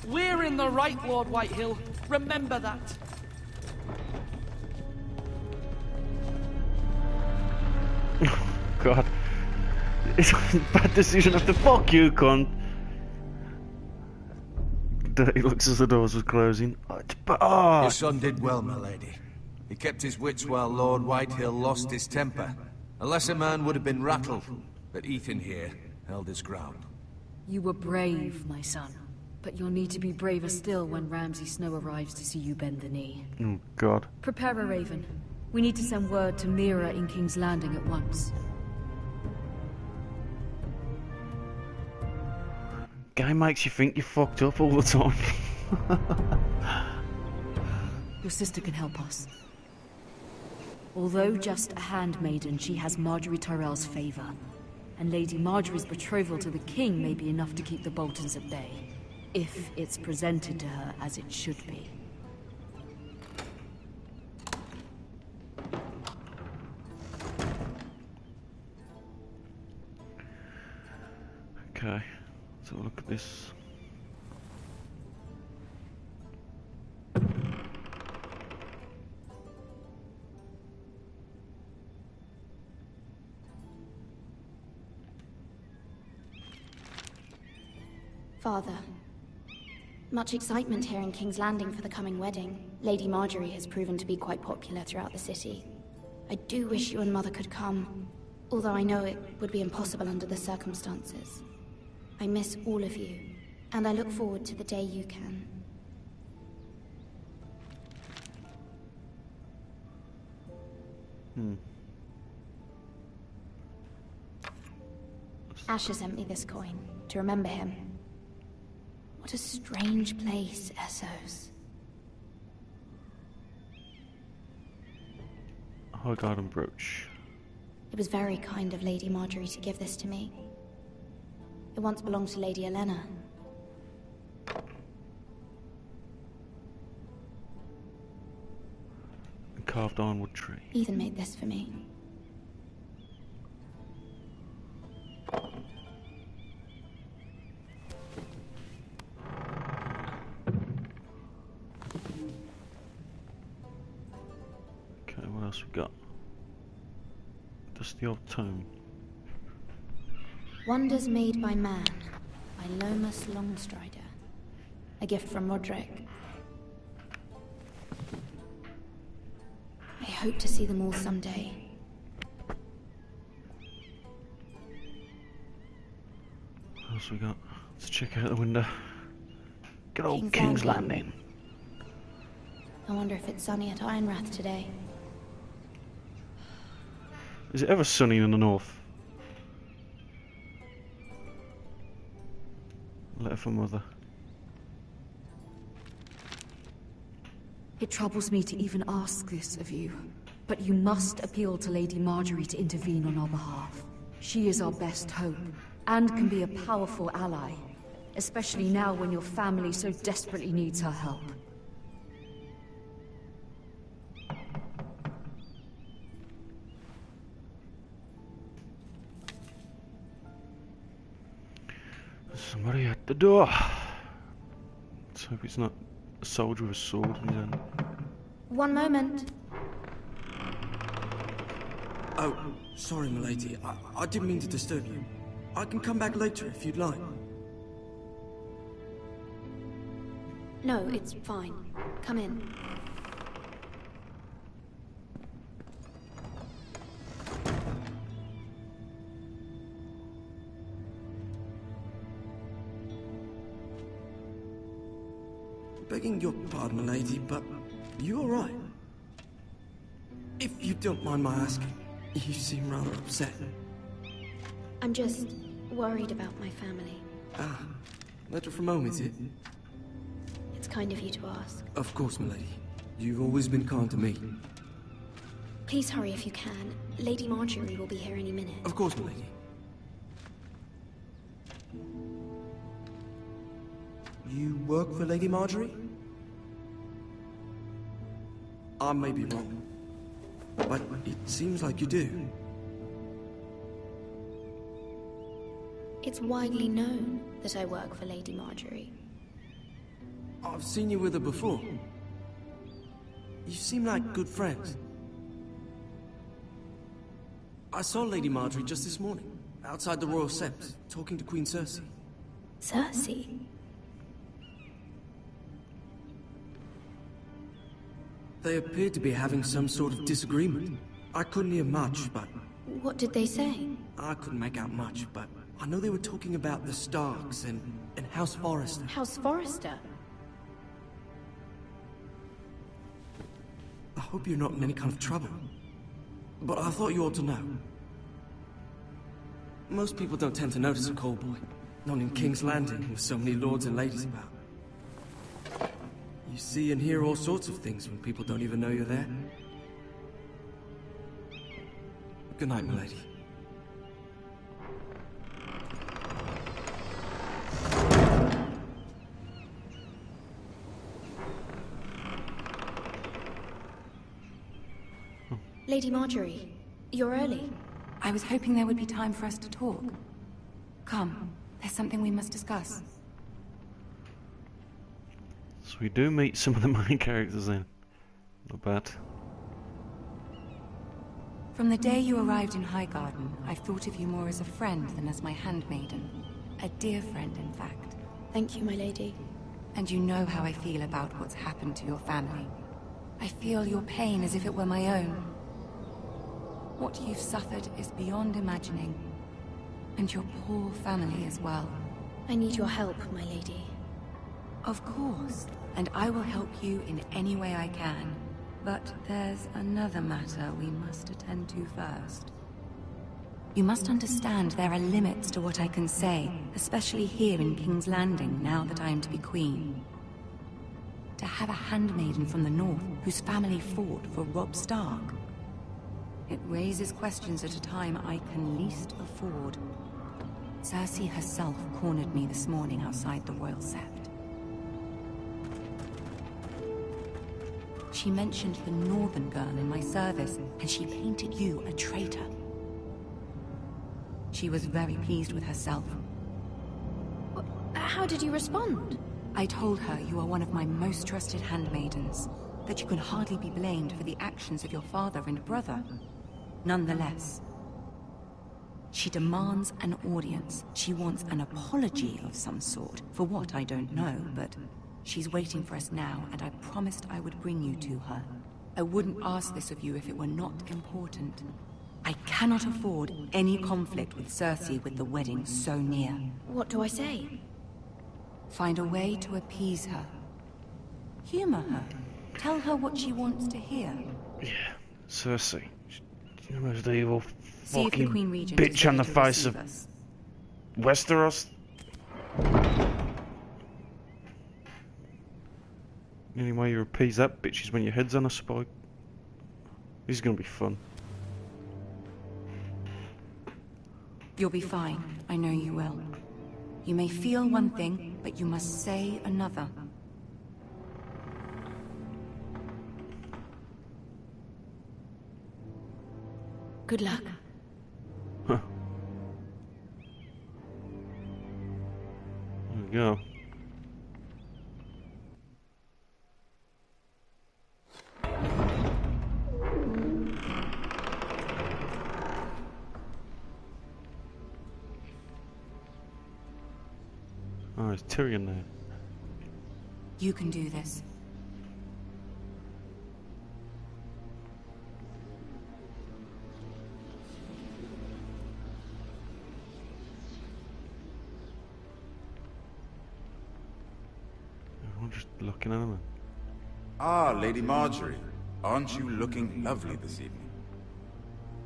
We're in the right, Lord Whitehill. Remember that. God. It's a bad decision of the fuck you, cunt. He looks as the doors were closing. Your son did well, my lady. He kept his wits while Lord Whitehill lost his temper. A lesser man would have been rattled, but Ethan here held his ground. You were brave, my son. But you'll need to be braver still when Ramsay Snow arrives to see you bend the knee. Oh, God. Prepare a raven. We need to send word to Mira in King's Landing at once. Guy makes you think you're fucked up all the time. Your sister can help us. Although just a handmaiden, she has Marjorie Tyrell's favor. And Lady Marjorie's betrothal to the king may be enough to keep the Boltons at bay. If it's presented to her as it should be. Okay, let's have a look at this. Father. Much excitement here in King's Landing for the coming wedding. Lady Marjorie has proven to be quite popular throughout the city. I do wish you and Mother could come, although I know it would be impossible under the circumstances. I miss all of you, and I look forward to the day you can. Asher sent me this coin, to remember him. What a strange place, Essos. High garden brooch. It was very kind of Lady Marjorie to give this to me. It once belonged to Lady Elena. A carved ironwood tree. Ethan made this for me. Okay, what else we got? Just the old tome. Wonders Made by Man, by Lomas Longstrider. A gift from Roderick. I hope to see them all someday. else we got? Let's check out the window. Good old King's King's Landing. Landing. I wonder if it's sunny at Ironrath today. Is it ever sunny in the north? Letter from Mother. It troubles me to even ask this of you, but you must appeal to Lady Marjorie to intervene on our behalf. She is our best hope, and can be a powerful ally, especially now when your family so desperately needs her help. Somebody at the door. Let's hope it's not a soldier with a sword in his hand. One moment. Oh, sorry, milady. I didn't mean to disturb you. I can come back later if you'd like. No, it's fine. Come in. Begging your pardon, milady, but you all right? If you don't mind my asking, you seem rather upset. I'm just worried about my family. Ah, letter from home, is it? It's kind of you to ask. Of course, milady. You've always been kind to me. Please hurry if you can. Lady Marjorie will be here any minute. Of course, milady. You work for Lady Marjorie? I may be wrong, but it seems like you do. It's widely known that I work for Lady Marjorie. I've seen you with her before. You seem like good friends. I saw Lady Marjorie just this morning, outside the Royal Sept, talking to Queen Cersei. Cersei? They appeared to be having some sort of disagreement. I couldn't hear much, but... What did they say? I couldn't make out much, but I know they were talking about the Starks and House Forrester. House Forrester? I hope you're not in any kind of trouble. But I thought you ought to know. Most people don't tend to notice a callboy. Not in King's Landing, with so many lords and ladies about. You see and hear all sorts of things when people don't even know you're there. Good night, milady. Lady Marjorie, you're early. I was hoping there would be time for us to talk. Come, there's something we must discuss. So we do meet some of the main characters then. Not bad. From the day you arrived in Highgarden, I've thought of you more as a friend than as my handmaiden. A dear friend, in fact. Thank you, my lady. And you know how I feel about what's happened to your family. I feel your pain as if it were my own. What you've suffered is beyond imagining. And your poor family as well. I need your help, my lady. Of course, and I will help you in any way I can. But there's another matter we must attend to first. You must understand there are limits to what I can say, especially here in King's Landing, now that I am to be queen. To have a handmaiden from the north whose family fought for Robb Stark. It raises questions at a time I can least afford. Cersei herself cornered me this morning outside the Royal Sept. She mentioned the northern girl in my service, and she painted you a traitor. She was very pleased with herself. How did you respond? I told her you are one of my most trusted handmaidens, that you can hardly be blamed for the actions of your father and brother. Nonetheless, she demands an audience. She wants an apology of some sort, for what I don't know, but she's waiting for us now, and I promised I would bring you to her. I wouldn't ask this of you if it were not important. I cannot afford any conflict with Cersei with the wedding so near. What do I say? Find a way to appease her. Humor her. Tell her what she wants to hear. Yeah, Cersei. She's the most evil See if the fucking Queen Regent is bitch on the ready to face of receive us. Westeros. The only way you appease that bitch is when your head's on a spike. This is gonna be fun. You'll be fine. I know you will. You may feel one thing, but you must say another. Good luck. Huh. There we go. Oh, it's Tyrion there. You can do this. I'm just looking at him. Ah, Lady Marjorie. Aren't you looking lovely this evening?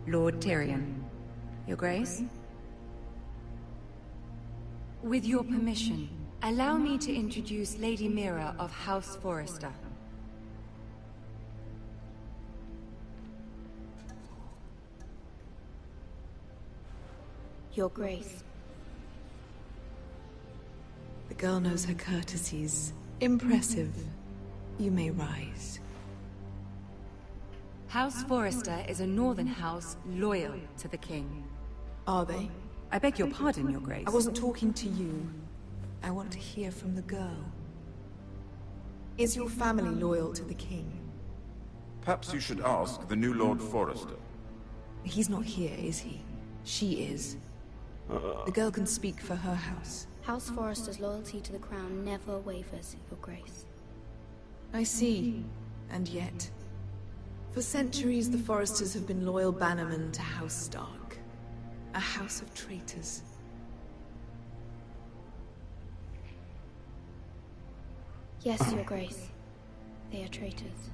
Lord Tyrion. Your Grace? With your permission, allow me to introduce Lady Mira of House Forrester. Your Grace. The girl knows her courtesies. Impressive. You may rise. House Forrester is a northern house loyal to the king. Are they? I beg your pardon, Your Grace. I wasn't talking to you. I want to hear from the girl. Is your family loyal to the king? Perhaps you should ask the new Lord Forrester. He's not here, is he? She is. The girl can speak for her house. House Forrester's loyalty to the crown never wavers, Your Grace. I see. And yet, for centuries the Forresters have been loyal bannermen to House Stark. A house of traitors. Yes, Your Grace. They are traitors.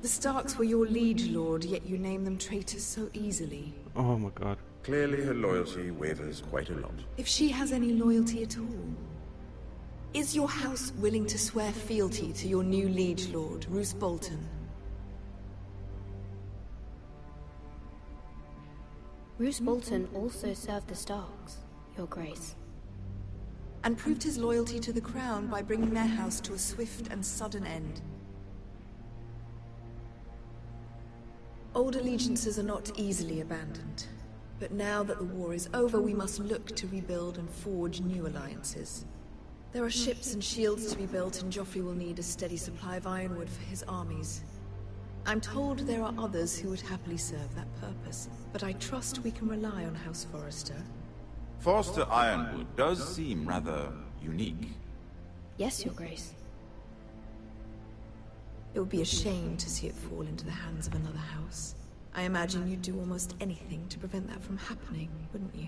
The Starks were your liege lord, yet you name them traitors so easily. Oh my god. Clearly her loyalty wavers quite a lot. If she has any loyalty at all, is your house willing to swear fealty to your new liege lord, Roose Bolton? Roose Bolton also served the Starks, Your Grace. And proved his loyalty to the crown by bringing their house to a swift and sudden end. Old allegiances are not easily abandoned. But now that the war is over, we must look to rebuild and forge new alliances. There are ships and shields to be built, and Joffrey will need a steady supply of Ironwood for his armies. I'm told there are others who would happily serve that purpose, but I trust we can rely on House Forrester. Forrester Ironwood does seem rather unique. Yes, Your Grace. It would be a shame to see it fall into the hands of another house. I imagine you'd do almost anything to prevent that from happening, wouldn't you?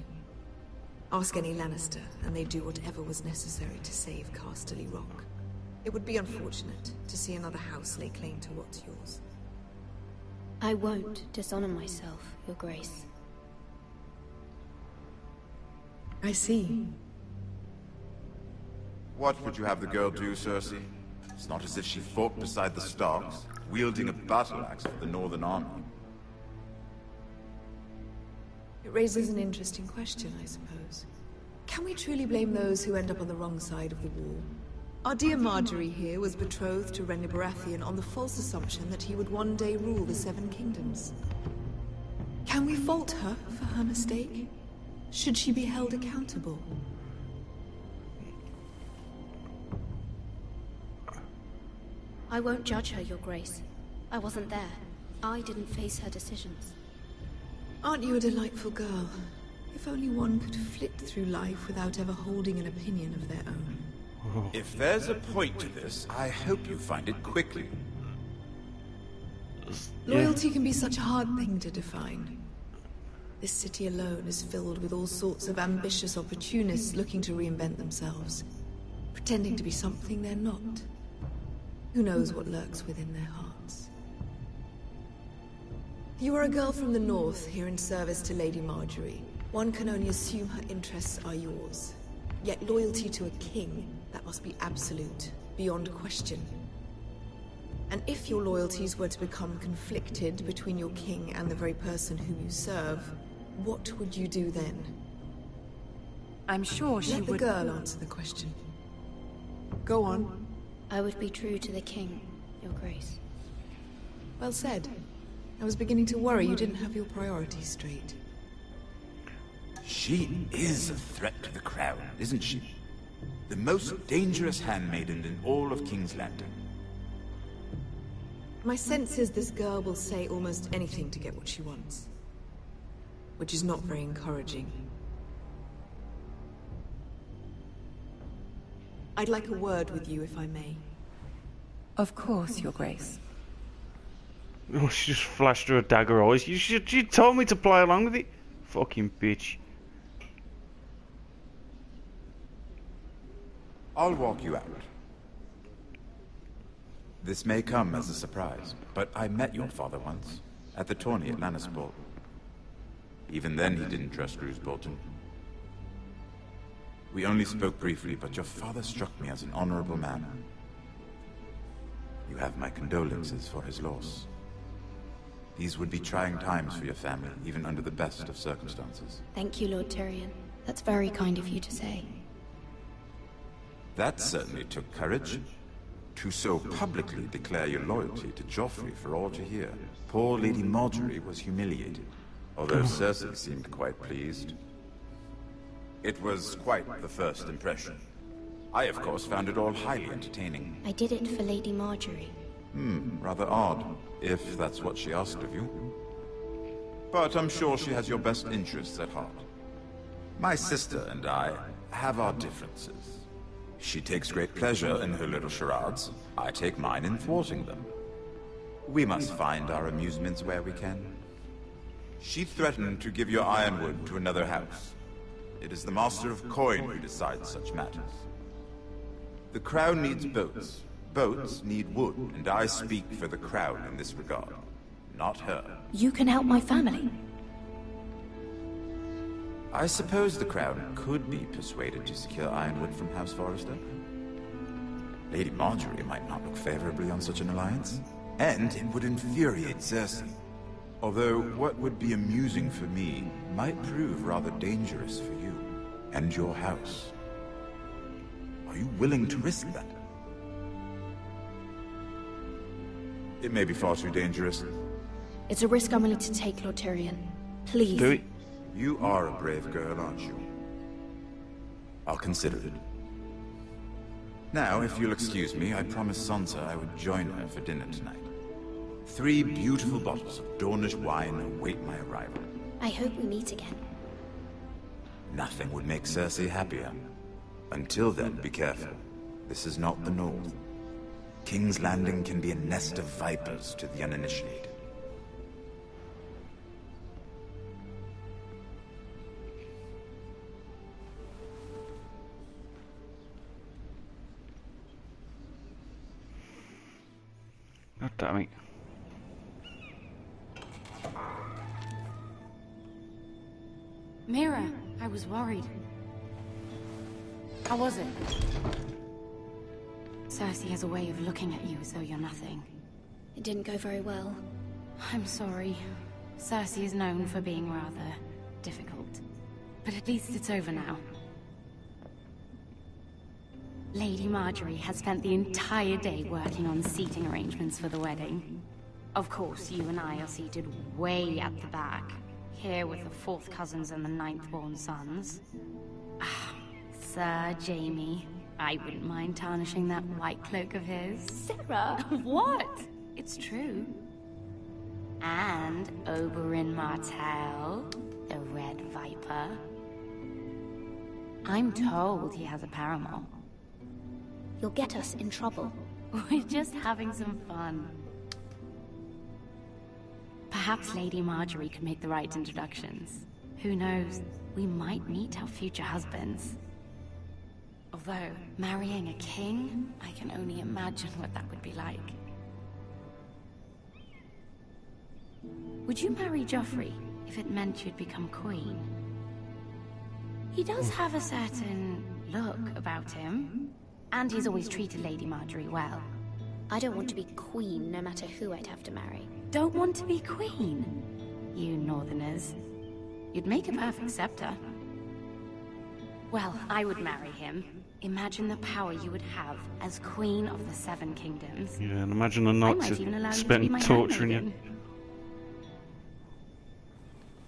Ask any Lannister, and they'd do whatever was necessary to save Casterly Rock. It would be unfortunate to see another house lay claim to what's yours. I won't dishonor myself, Your Grace. I see. What would you have the girl do, Cersei? It's not as if she fought beside the Starks, wielding a battle axe for the Northern Army. It raises an interesting question, I suppose. Can we truly blame those who end up on the wrong side of the war? Our dear Marjorie here was betrothed to Renly Baratheon on the false assumption that he would one day rule the Seven Kingdoms. Can we fault her for her mistake? Should she be held accountable? I won't judge her, Your Grace. I wasn't there. I didn't face her decisions. Aren't you a delightful girl? If only one could flit through life without ever holding an opinion of their own. If there's a point to this, I hope you find it quickly. Loyalty can be such a hard thing to define. This city alone is filled with all sorts of ambitious opportunists looking to reinvent themselves, pretending to be something they're not. Who knows what lurks within their hearts? You are a girl from the north, here in service to Lady Marjorie. One can only assume her interests are yours. Yet loyalty to a king, that must be absolute, beyond question. And if your loyalties were to become conflicted between your king and the very person whom you serve, what would you do then? I'm sure she would... would... Let the girl answer the question. Go on. I would be true to the king, Your Grace. Well said. I was beginning to worry you didn't have your priorities straight. She is a threat to the crown, isn't she? The most dangerous handmaiden in all of King's Landing. My sense is this girl will say almost anything to get what she wants. Which is not very encouraging. I'd like a word with you, if I may. Of course, Your Grace. Oh, she just flashed her dagger eyes. You told me to play along with it. Fucking bitch. I'll walk you out. This may come as a surprise, but I met your father once, at the tourney at Lannisport. Even then he didn't trust Roose Bolton. We only spoke briefly, but your father struck me as an honorable man. You have my condolences for his loss. These would be trying times for your family, even under the best of circumstances. Thank you, Lord Tyrion. That's very kind of you to say. That certainly took courage. To so publicly declare your loyalty to Joffrey for all to hear. Poor Lady Marjorie was humiliated, although Cersei seemed quite pleased. It was quite the first impression. I, of course, found it all highly entertaining. I did it for Lady Marjorie. Rather odd, if that's what she asked of you. But I'm sure she has your best interests at heart. My sister and I have our differences. She takes great pleasure in her little charades. I take mine in thwarting them. We must find our amusements where we can. She threatened to give your Ironwood to another house. It is the Master of Coin who decides such matters. The Crown needs boats. Boats need wood, and I speak for the Crown in this regard, not her. You can help my family. I suppose the Crown could be persuaded to secure Ironwood from House Forrester. Lady Marjorie might not look favorably on such an alliance, and it would infuriate Cersei. Although what would be amusing for me might prove rather dangerous for you and your house. Are you willing to risk that? It may be far too dangerous. It's a risk I'm willing to take, Lord Tyrion. Please. Do it. You are a brave girl, aren't you? I'll consider it. Now, if you'll excuse me, I promised Sansa I would join her for dinner tonight. 3 beautiful bottles of Dornish wine await my arrival. I hope we meet again. Nothing would make Cersei happier. Until then, be careful. This is not the North. King's Landing can be a nest of vipers to the uninitiated. God damn it. Mira, I was worried. How was it? Cersei has a way of looking at you as though you're nothing. It didn't go very well. I'm sorry. Cersei is known for being rather difficult. But at least it's over now. Lady Marjorie has spent the entire day working on seating arrangements for the wedding. Of course, you and I are seated way at the back, here with the 4th cousins and the 9th-born sons. Ah, Sir Jaime, I wouldn't mind tarnishing that white cloak of his. Sarah! What? It's true. And Oberyn Martell, the Red Viper. I'm told he has a paramour. You'll get us in trouble. We're just having some fun. Perhaps Lady Marjorie could make the right introductions. Who knows? We might meet our future husbands. Although, marrying a king, I can only imagine what that would be like. Would you marry Joffrey if it meant you'd become queen? He does have a certain look about him, and he's always treated Lady Marjorie well. I don't want to be queen, no matter who I'd have to marry. Don't want to be queen? You northerners. You'd make a perfect scepter. Well, I would marry him. Imagine the power you would have as Queen of the Seven Kingdoms. Yeah, and imagine the I Nazis might even allow you to be spent my torturing you. handmaiden.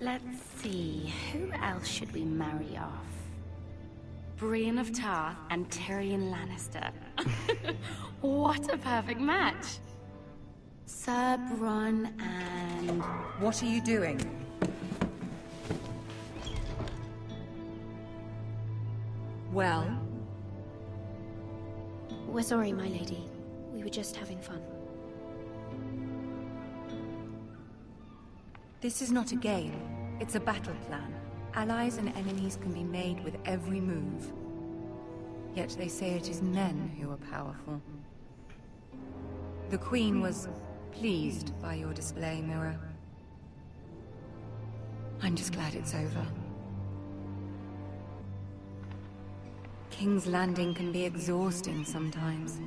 Let's see, who else should we marry off? Brienne of Tarth and Tyrion Lannister. What a perfect match! Sir Bronn and... What are you doing? Well? We're sorry, my lady. We were just having fun. This is not a game. It's a battle plan. Allies and enemies can be made with every move. Yet they say it is men who are powerful. The Queen was pleased by your display, Mirror. I'm just glad it's over. King's Landing can be exhausting sometimes.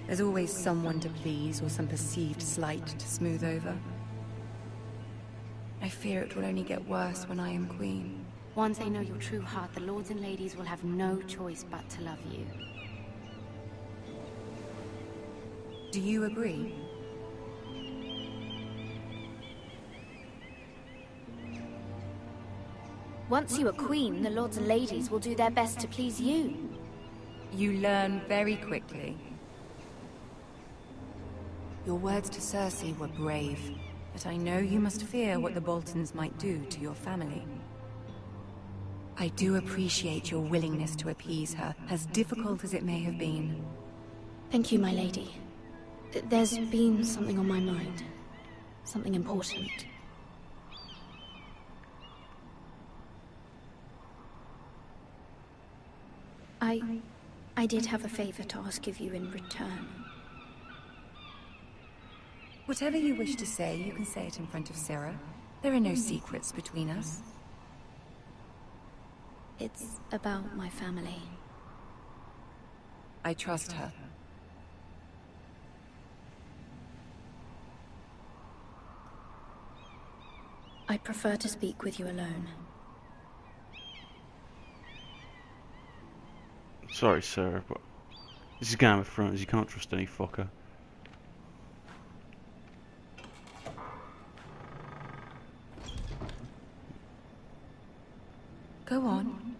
There's always someone to please or some perceived slight to smooth over. I fear it will only get worse when I am queen. Once they know your true heart, the lords and ladies will have no choice but to love you. Do you agree? Once you are queen, the lords and ladies will do their best to please you. You learn very quickly. Your words to Cersei were brave, but I know you must fear what the Boltons might do to your family. I do appreciate your willingness to appease her, as difficult as it may have been. Thank you, my lady. There's been something on my mind. Something important. I did have a favor to ask of you in return. Whatever you wish to say, you can say it in front of Sarah. There are no secrets between us. It's about my family. I trust her. I prefer to speak with you alone. Sorry, Sarah, but this is Game of Thrones. You can't trust any fucker. Go on.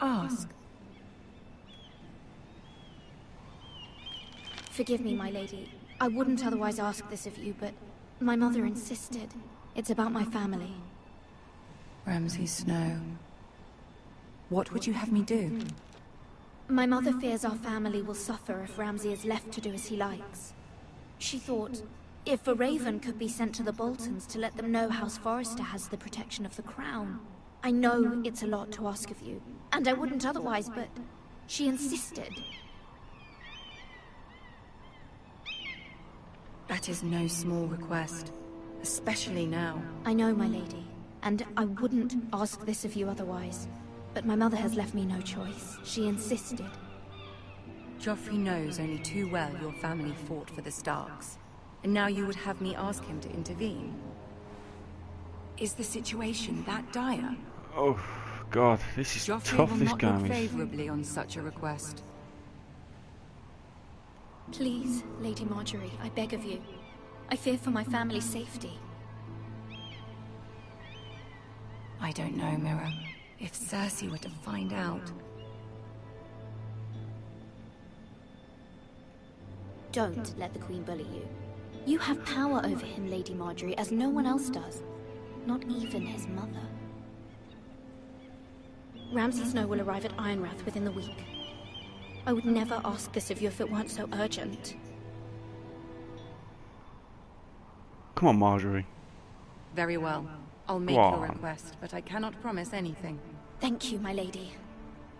Ask. Forgive me, my lady. I wouldn't otherwise ask this of you, but my mother insisted. It's about my family. Ramsay Snow. What would you have me do? My mother fears our family will suffer if Ramsay is left to do as he likes. She thought, if a raven could be sent to the Boltons to let them know House Forrester has the protection of the crown. I know it's a lot to ask of you, and I wouldn't otherwise, but she insisted. That is no small request, especially now. I know, my lady, and I wouldn't ask this of you otherwise. But my mother has left me no choice. She insisted. Joffrey knows only too well your family fought for the Starks. And now you would have me ask him to intervene. Is the situation that dire? Oh, God, this is Joffrey tough, will this not game look is. favorably on such a request. Please, Lady Marjorie, I beg of you. I fear for my family's safety. I don't know, Mirror. If Cersei were to find out... Don't let the Queen bully you. You have power over him, Lady Marjorie, as no one else does. Not even his mother. Ramsay Snow will arrive at Ironrath within the week. I would never ask this of you if it weren't so urgent. Come on, Marjorie. Very well. I'll make your request, but I cannot promise anything. Thank you, my lady.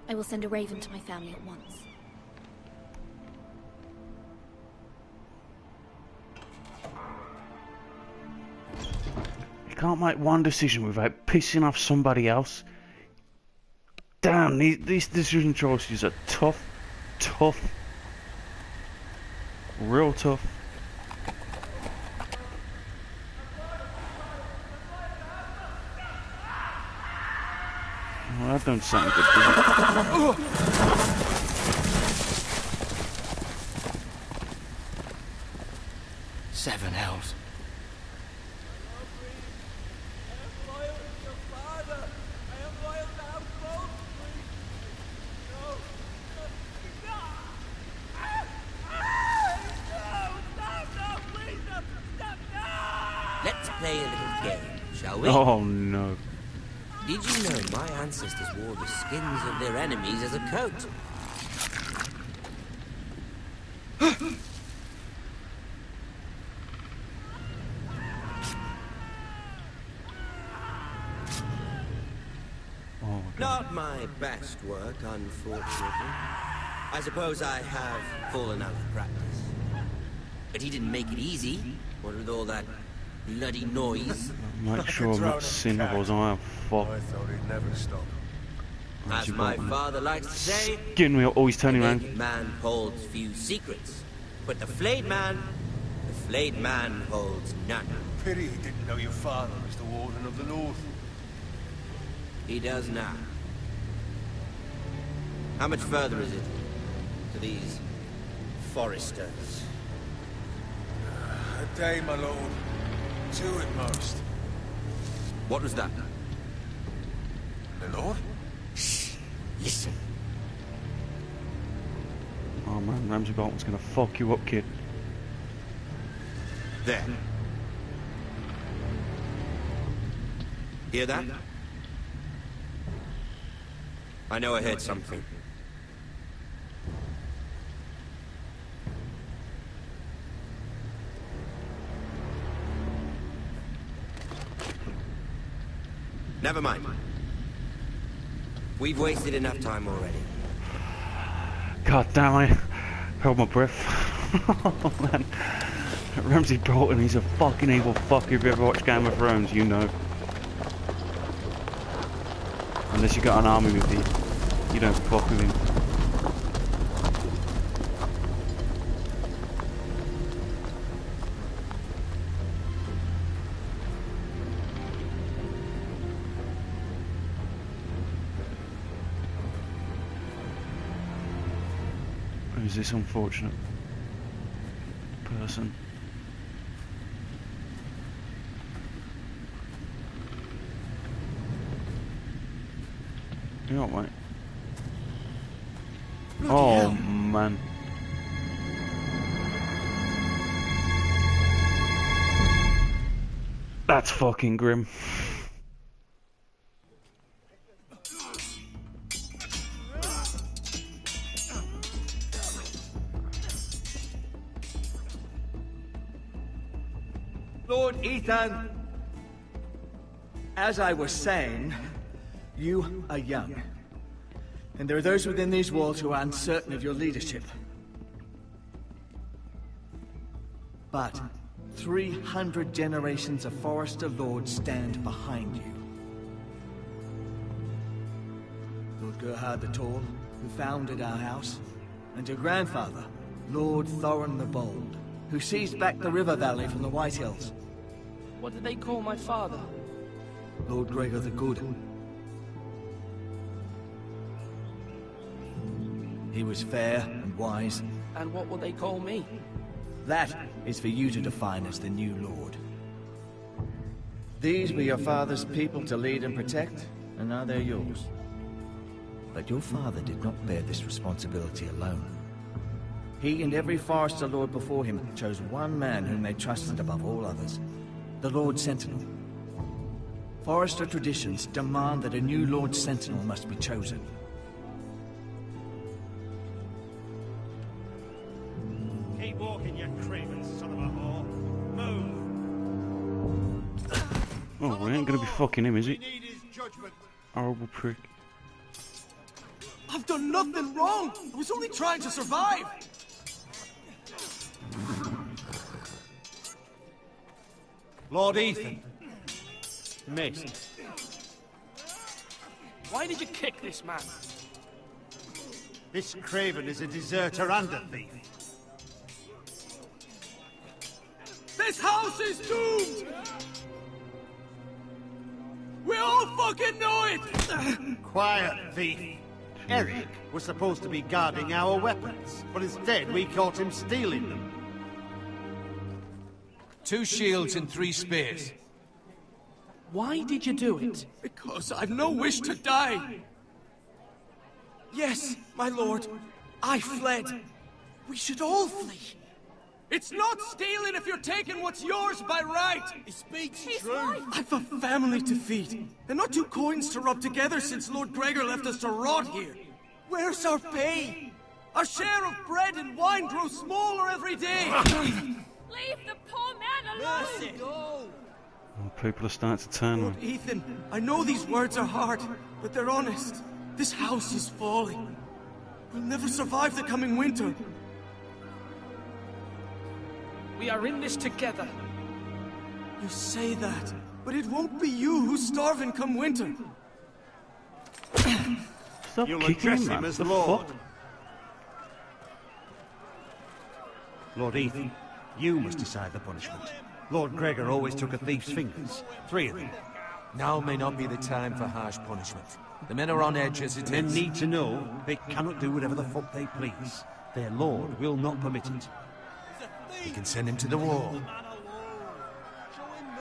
I will send a raven to my family at once. You can't make one decision without pissing off somebody else. Damn, these decision choices are tough. Real tough. Well, that don't sound good, does it? 7 hells. Let's play a little game, shall we? Oh no. Did you know my ancestors wore the skins of their enemies as a coat? Not my best work, unfortunately. I suppose I have fallen out of practice. But he didn't make it easy, what with all that bloody noise. Make sure I'm not Cinder's eye. Fuck. I thought he'd never stop. As my father likes to say, Getting me always turning the around. naked man holds few secrets, but the flayed man holds none. Pity he didn't know your father was the Warden of the North. He does now. How much further is it to these Forresters? A day, my lord. 2 at most. What was that? My lord? Shh. Listen. Oh man, Ramsay Bolton's gonna fuck you up, kid. There. Hear that? I know I heard something. Never mind. We've wasted enough time already. God damn, I held my breath. Oh man. Ramsay Bolton, he's a fucking evil fuck. If you ever watched Game of Thrones, you know. Unless you got an army with you, you don't fuck with him. Who's this unfortunate person? You alright, mate? Oh man. That's fucking grim. Lord Ethan, as I was saying, you are young. And there are those within these walls who are uncertain of your leadership. But 300 generations of Forrester lords stand behind you. Lord Gerhard the Tall, who founded our house, and your grandfather, Lord Thorin the Bold, who seized back the river valley from the Whitehills. What did they call my father? Lord Gregor the Good. He was fair and wise. And what will they call me? That is for you to define as the new lord. These were your father's people to lead and protect, and now they're yours. But your father did not bear this responsibility alone. He and every Forrester lord before him chose one man whom they trusted above all others, the Lord Sentinel. Forrester traditions demand that a new Lord Sentinel must be chosen. Keep walking, you craven son of a whore. Move! gonna be fucking him, is it? Horrible prick. I've done nothing wrong! I was only trying to survive! Lord Ethan. Missed. Why did you kick this man? This craven is a deserter and a thief. This house is doomed! We all fucking know it! Quiet, thief. Eric was supposed to be guarding our weapons, but instead we caught him stealing them. 2 shields and 3 spears. Why did you do it? Because I've no wish to die. Yes, my lord. I fled. We should all flee. It's not stealing if you're taking what's yours by right. He speaks true. I've a family to feed, and not 2 coins to rub together since Lord Gregor left us to rot here. Where's our pay? Our share of bread and wine grows smaller every day. Leave the poor man alone! Mercy. Oh, people are starting to turn on. Lord Ethan, I know these words are hard, but they're honest. This house is falling. We'll never survive the coming winter. We are in this together. You say that, but it won't be you who's starving come winter. Stop You'll kicking address him, him man. as The Lord. fuck? Lord Ethan, you must decide the punishment. Lord Gregor always took a thief's fingers. 3 of them. Now may not be the time for harsh punishment. The men are on edge as it Men is. need to know they cannot do whatever the fuck they please. Their lord will not permit it. We can send him to the wall.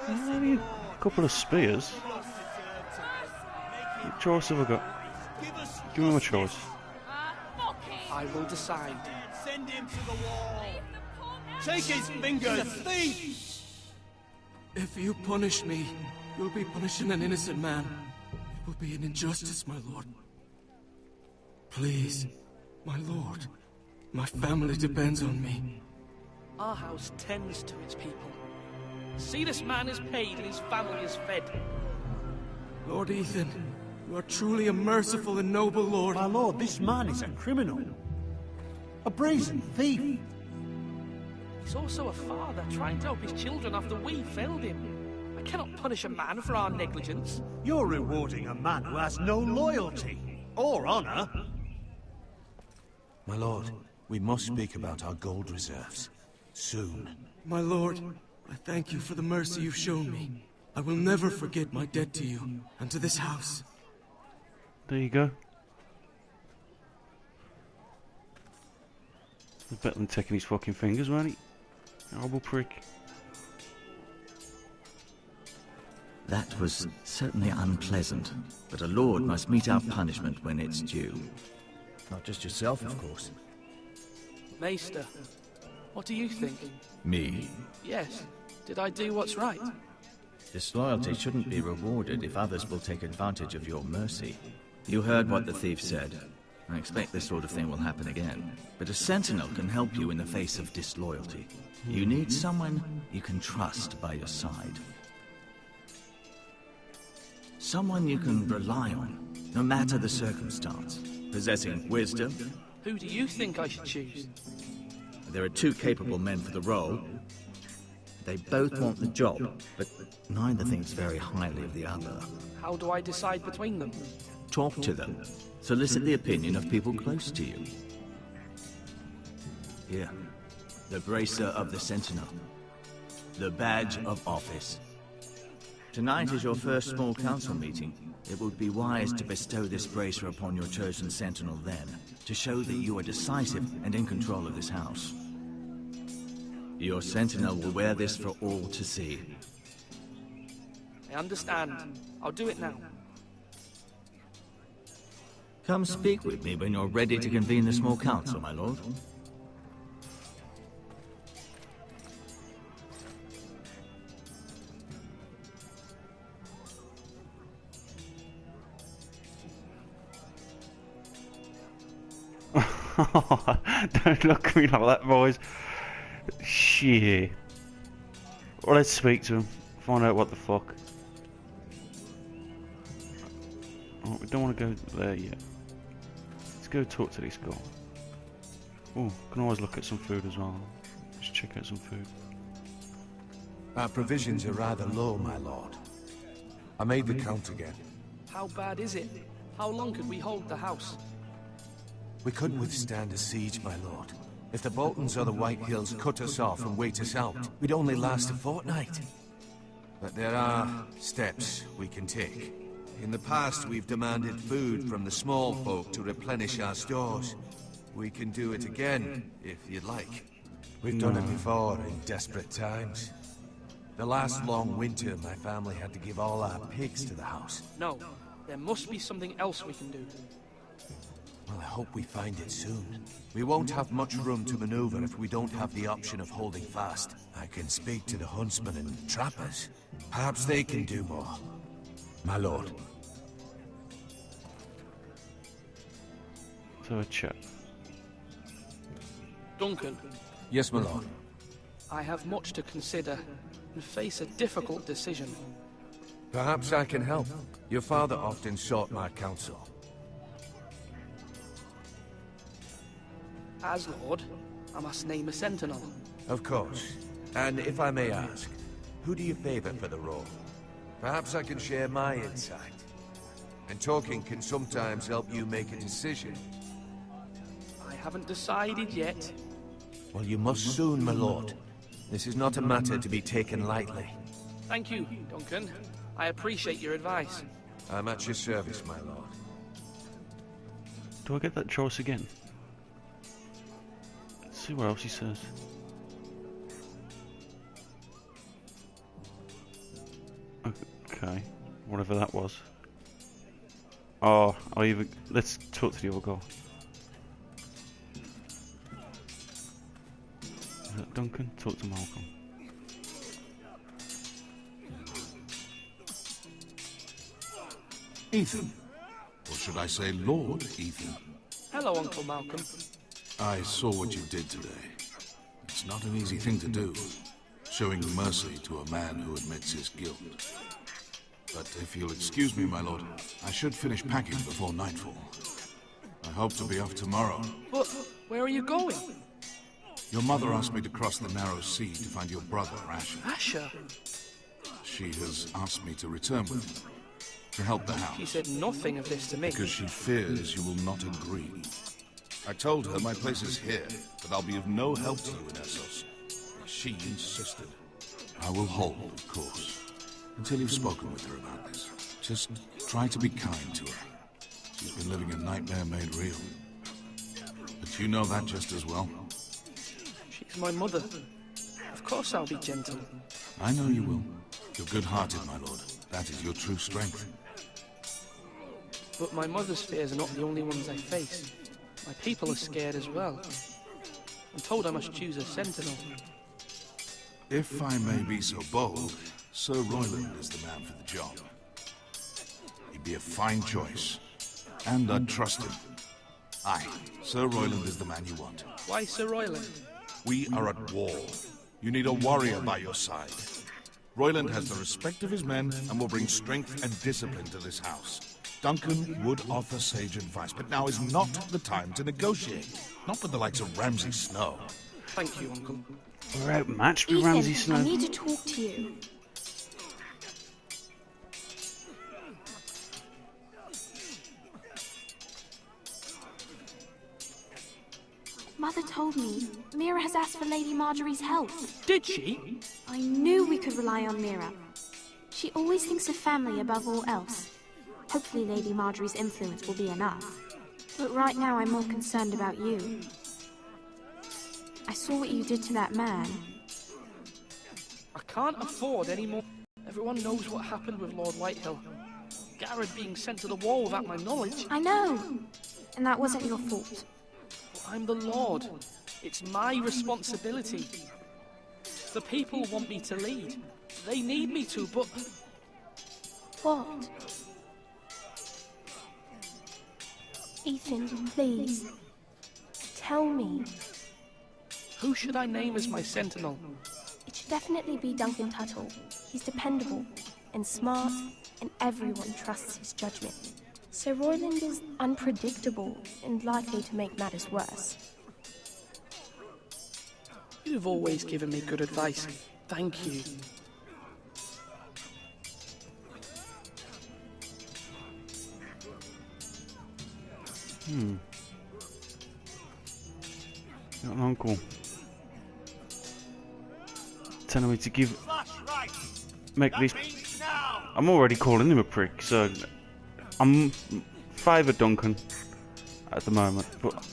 Maybe a couple of spears. What choice have I got? Give me my choice. I will decide. Send him to the wall. Take his fingers. Thief. If you punish me, you'll be punishing an innocent man. It will be an injustice, my lord. Please, my lord. My family depends on me. Our house tends to its people. See, this man is paid and his family is fed. Lord Ethan, you are truly a merciful and noble lord. My lord, this man is a criminal. A brazen thief. He's also a father trying to help his children after we failed him. I cannot punish a man for our negligence. You're rewarding a man who has no loyalty or honor. My lord, we must speak about our gold reserves. Soon. My lord, I thank you for the mercy you've shown me. I will never forget my debt to you and to this house. There you go. It's better than taking his fucking fingers, won't he? Horrible prick. That was certainly unpleasant, but a lord must mete out punishment when it's due. Not just yourself, of course. Maester, what do you think? Me? Yes. Did I do what's right? Disloyalty shouldn't be rewarded if others will take advantage of your mercy. You heard what the thief said. I expect this sort of thing will happen again. But a sentinel can help you in the face of disloyalty. You need someone you can trust by your side. Someone you can rely on, no matter the circumstance. Possessing wisdom. Who do you think I should choose? There are 2 capable men for the role. They both want the job, but neither thinks very highly of the other. How do I decide between them? Talk to them. Solicit the opinion of people close to you. Here. The bracer of the Sentinel. The badge of office. Tonight is your first small council meeting. It would be wise to bestow this bracer upon your chosen Sentinel then, to show that you are decisive and in control of this house. Your Sentinel will wear this for all to see. I understand. I'll do it now. Come speak with me when you're ready to convene the small council, my lord. Don't look at me like that, boys. Shit. Well, let's speak to him. Find out what the fuck. but don't want to go there yet. Let's go talk to this guy. Oh, can always look at some food as well. Just check out some food. Our provisions are rather low, my lord. I made the count again. How bad is it? How long could we hold the house? We couldn't withstand a siege, my lord. If the Boltons or the Whitehills cut us off and wait us out, we'd only last a fortnight. But there are steps we can take. In the past, we've demanded food from the small folk to replenish our stores. We can do it again, if you'd like. We've done it before in desperate times. The last long winter, my family had to give all our pigs to the house. No, there must be something else we can do. Well, I hope we find it soon. We won't have much room to maneuver if we don't have the option of holding fast. I can speak to the huntsmen and trappers. Perhaps they can do more. My lord. So a chat. Duncan. Yes, my lord. I have much to consider and face a difficult decision. Perhaps I can help. Your father often sought my counsel. As Lord, I must name a sentinel. Of course. And if I may ask, who do you favor for the role? Perhaps I can share my insight. And talking can sometimes help you make a decision. I haven't decided yet. Well, you must soon, my lord. This is not a matter to be taken lightly. Thank you, Duncan. I appreciate your advice. I'm at your service, my lord. Do I get that choice again? Let's see what else he says. Okay, whatever that was. Oh, let's talk to the other guy. Is that Duncan? Talk to Malcolm. Ethan. Or should I say Lord Ethan? Hello, Uncle Malcolm. I saw what you did today. It's not an easy thing to do, showing mercy to a man who admits his guilt. But if you'll excuse me, my lord, I should finish packing before nightfall. I hope to be off tomorrow. But where are you going? Your mother asked me to cross the narrow sea to find your brother, Asher. Asher? She has asked me to return with him, to help the house. She said nothing of this to me. Because she fears you will not agree. I told her my place is here, but I'll be of no help to you in Essos. She insisted. I will hold, of course, until you've spoken with her about this. Just try to be kind to her. She's been living a nightmare made real. But you know that just as well. She's my mother. Of course I'll be gentle. I know you will. You're good-hearted, my lord. That is your true strength. But my mother's fears are not the only ones I face. My people are scared as well. I'm told I must choose a sentinel. If I may be so bold, Sir Royland is the man for the job. He'd be a fine choice, and I'd trust him. Aye, Sir Royland is the man you want. Why Sir Royland? We are at war. You need a warrior by your side. Royland has the respect of his men and will bring strength and discipline to this house. Duncan would offer sage advice, but now is not the time to negotiate. Not with the likes of Ramsay Snow. Thank you, Uncle. We're outmatched with Ramsay Snow. I need to talk to you. Mother told me Mira has asked for Lady Marjorie's help. Did she? I knew we could rely on Mira. She always thinks of family above all else. Hopefully Lady Marjorie's influence will be enough. But right now I'm more concerned about you. I saw what you did to that man. I can't afford any more. Everyone knows what happened with Lord Whitehill. Garrett being sent to the wall without my knowledge. I know. And that wasn't your fault. But I'm the Lord. It's my responsibility. The people want me to lead. They need me to, but... What? Ethan, please. Tell me. Who should I name as my sentinel? It should definitely be Duncan Tuttle. He's dependable and smart, and everyone trusts his judgment. So Royland is unpredictable and likely to make matters worse. You've always given me good advice. Thank you. Got an uncle telling me to give... Make this... I'm already calling him a prick, so... I'm favour Duncan at the moment, but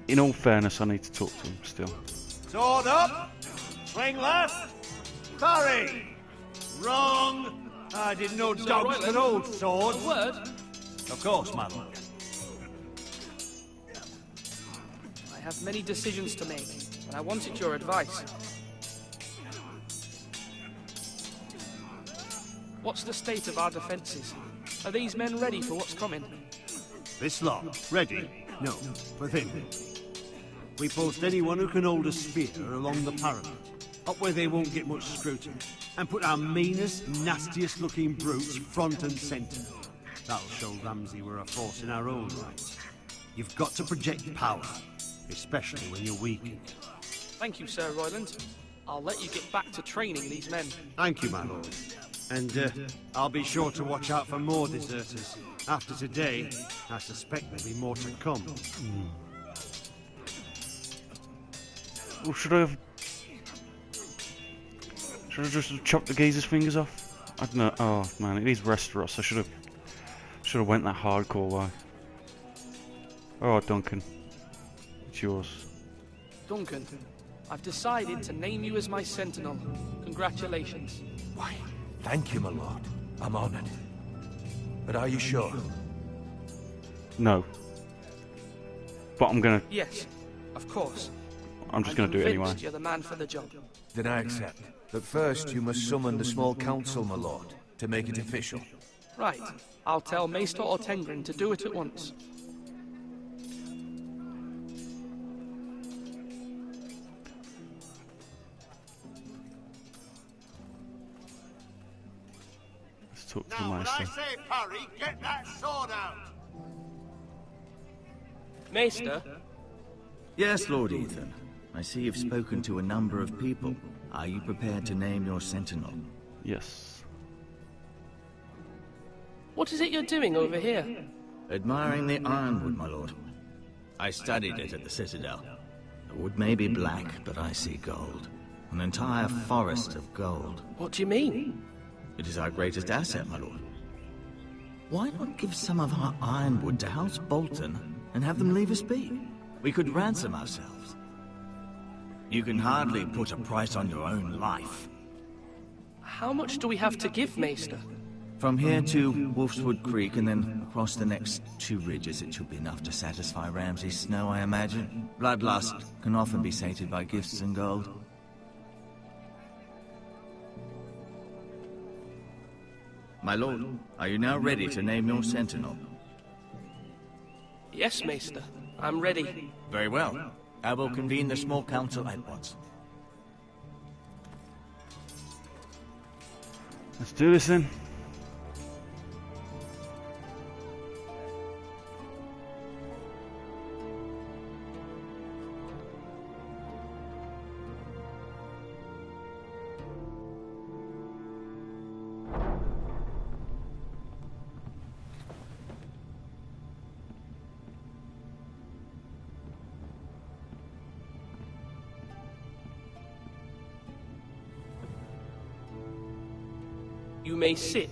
in all fairness, I need to talk to him still. Sword up! Swing left! Parry! Wrong! I didn't know dogs could hold swords. A word? Of course, my lord. I have many decisions to make, and I wanted your advice. What's the state of our defences? Are these men ready for what's coming? This lot, ready? No, for them. We post anyone who can hold a spear along the parapet, up where they won't get much scrutiny, and put our meanest, nastiest looking brutes front and centre. That'll show Ramsay we're a force in our own right. You've got to project power, especially when you're weakened. Thank you, Sir Royland. I'll let you get back to training these men. Thank you, my lord. And I'll be sure to watch out for more deserters. After today, I suspect there'll be more to come. Or should I have... Should I just have chopped the geezer's fingers off? I don't know. Oh man, it is Westeros. I should have went that hardcore way. Alright, Duncan. It's yours. Duncan, I've decided to name you as my sentinel. Congratulations. Why, thank you, my lord. I'm honored. But are you sure? No. But I'm gonna... Yes, of course. I'm just gonna do it anyway. You're the man for the job. Then I accept. But first, you must summon the small council, my lord, to make it official. Right. I'll tell Maester Ortengrin to do it at once. Let's talk to the Now, when I Maester. say parry, get that sword out! Maester? Yes, Lord Ethan. I see you've spoken to a number of people. Are you prepared to name your sentinel? Yes. What is it you're doing over here? Admiring the Ironwood, my lord. I studied it at the Citadel. The wood may be black, but I see gold. An entire forest of gold. What do you mean? It is our greatest asset, my lord. Why not give some of our ironwood to House Bolton and have them leave us be? We could ransom ourselves. You can hardly put a price on your own life. How much do we have to give, Maester? From here to Wolfswood Creek and then across the next 2 ridges, it should be enough to satisfy Ramsay's snow, I imagine. Bloodlust can often be sated by gifts and gold. My lord, are you now ready to name your sentinel? Yes, Maester. I'm ready. Very well. I will convene the small council at once. Let's do this then. You may sit.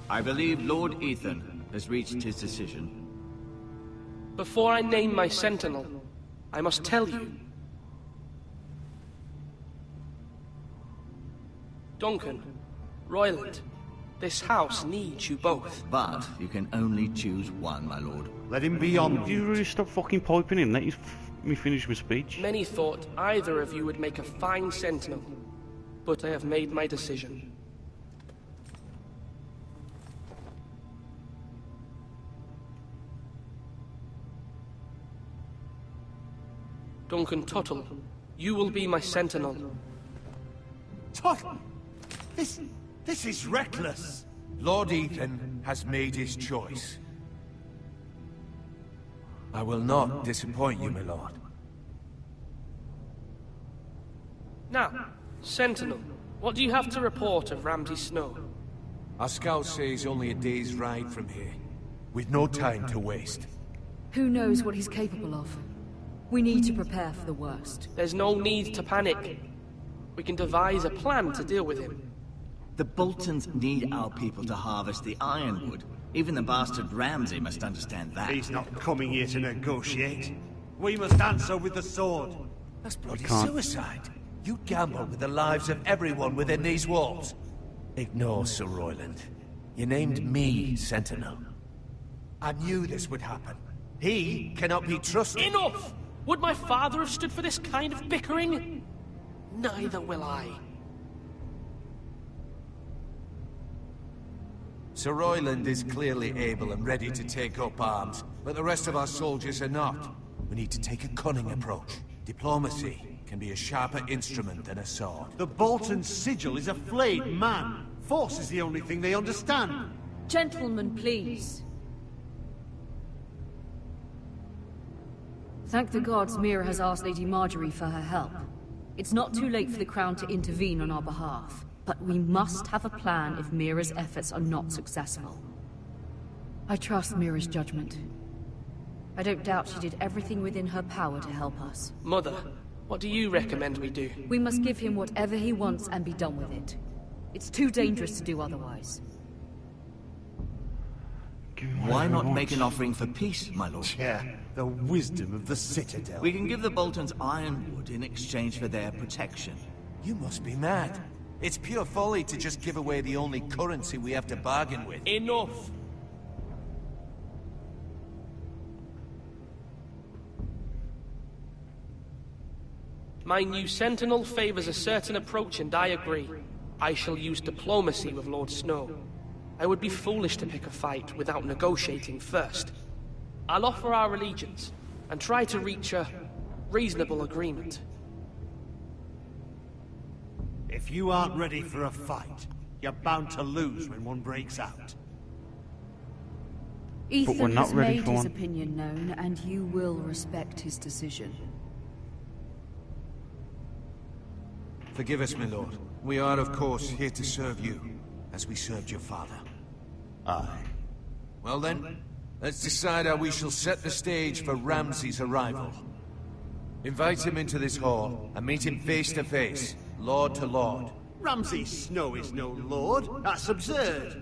I believe Lord Ethan has reached his decision. Before I name my sentinel, I must tell you. Duncan, Royland, this house needs you both. But you can only choose one, my lord. Let him be on. You really stop fucking piping in. Let me finish my speech. Many thought either of you would make a fine sentinel, but I have made my decision. Duncan Tuttle, you will be my sentinel. Tuttle! This is reckless. Lord Ethan has made his choice. I will not disappoint you, my lord. Now, Sentinel, what do you have to report of Ramsay Snow? Our scouts say he's only a day's ride from here, with no time to waste. Who knows what he's capable of? We need to prepare for the worst. There's no need to panic. We can devise a plan to deal with him. The Boltons need our people to harvest the Ironwood. Even the bastard Ramsay must understand that. He's not coming here to negotiate. We must answer with the sword. That's bloody suicide. You gamble with the lives of everyone within these walls. Ignore Sir Royland. You named me Sentinel. I knew this would happen. He cannot be trusted. Enough! Would my father have stood for this kind of bickering? Neither will I. Sir Royland is clearly able and ready to take up arms, but the rest of our soldiers are not. We need to take a cunning approach. Diplomacy can be a sharper instrument than a sword. The Bolton sigil is a flayed man. Force is the only thing they understand. Gentlemen, please. Thank the gods Mira has asked Lady Marjorie for her help. It's not too late for the Crown to intervene on our behalf, but we must have a plan if Mira's efforts are not successful. I trust Mira's judgment. I don't doubt she did everything within her power to help us. Mother, what do you recommend we do? We must give him whatever he wants and be done with it. It's too dangerous to do otherwise. Why not make an offering for peace, my lord? Yeah, the wisdom of the Citadel. We can give the Boltons Ironwood in exchange for their protection. You must be mad. It's pure folly to just give away the only currency we have to bargain with. Enough! My new Sentinel favors a certain approach, and I agree. I shall use diplomacy with Lord Snow. I would be foolish to pick a fight without negotiating first. I'll offer our allegiance, and try to reach a reasonable agreement. If you aren't ready for a fight, you're bound to lose when one breaks out. Ethan has made his opinion known, and you will respect his decision. Forgive us, my lord. We are, of course, here to serve you, as we served your father. Aye. Well then, let's decide how we shall set the stage for Ramsay's arrival. Invite him into this hall, and meet him face to face, lord to lord. Ramsay Snow is no lord. That's absurd.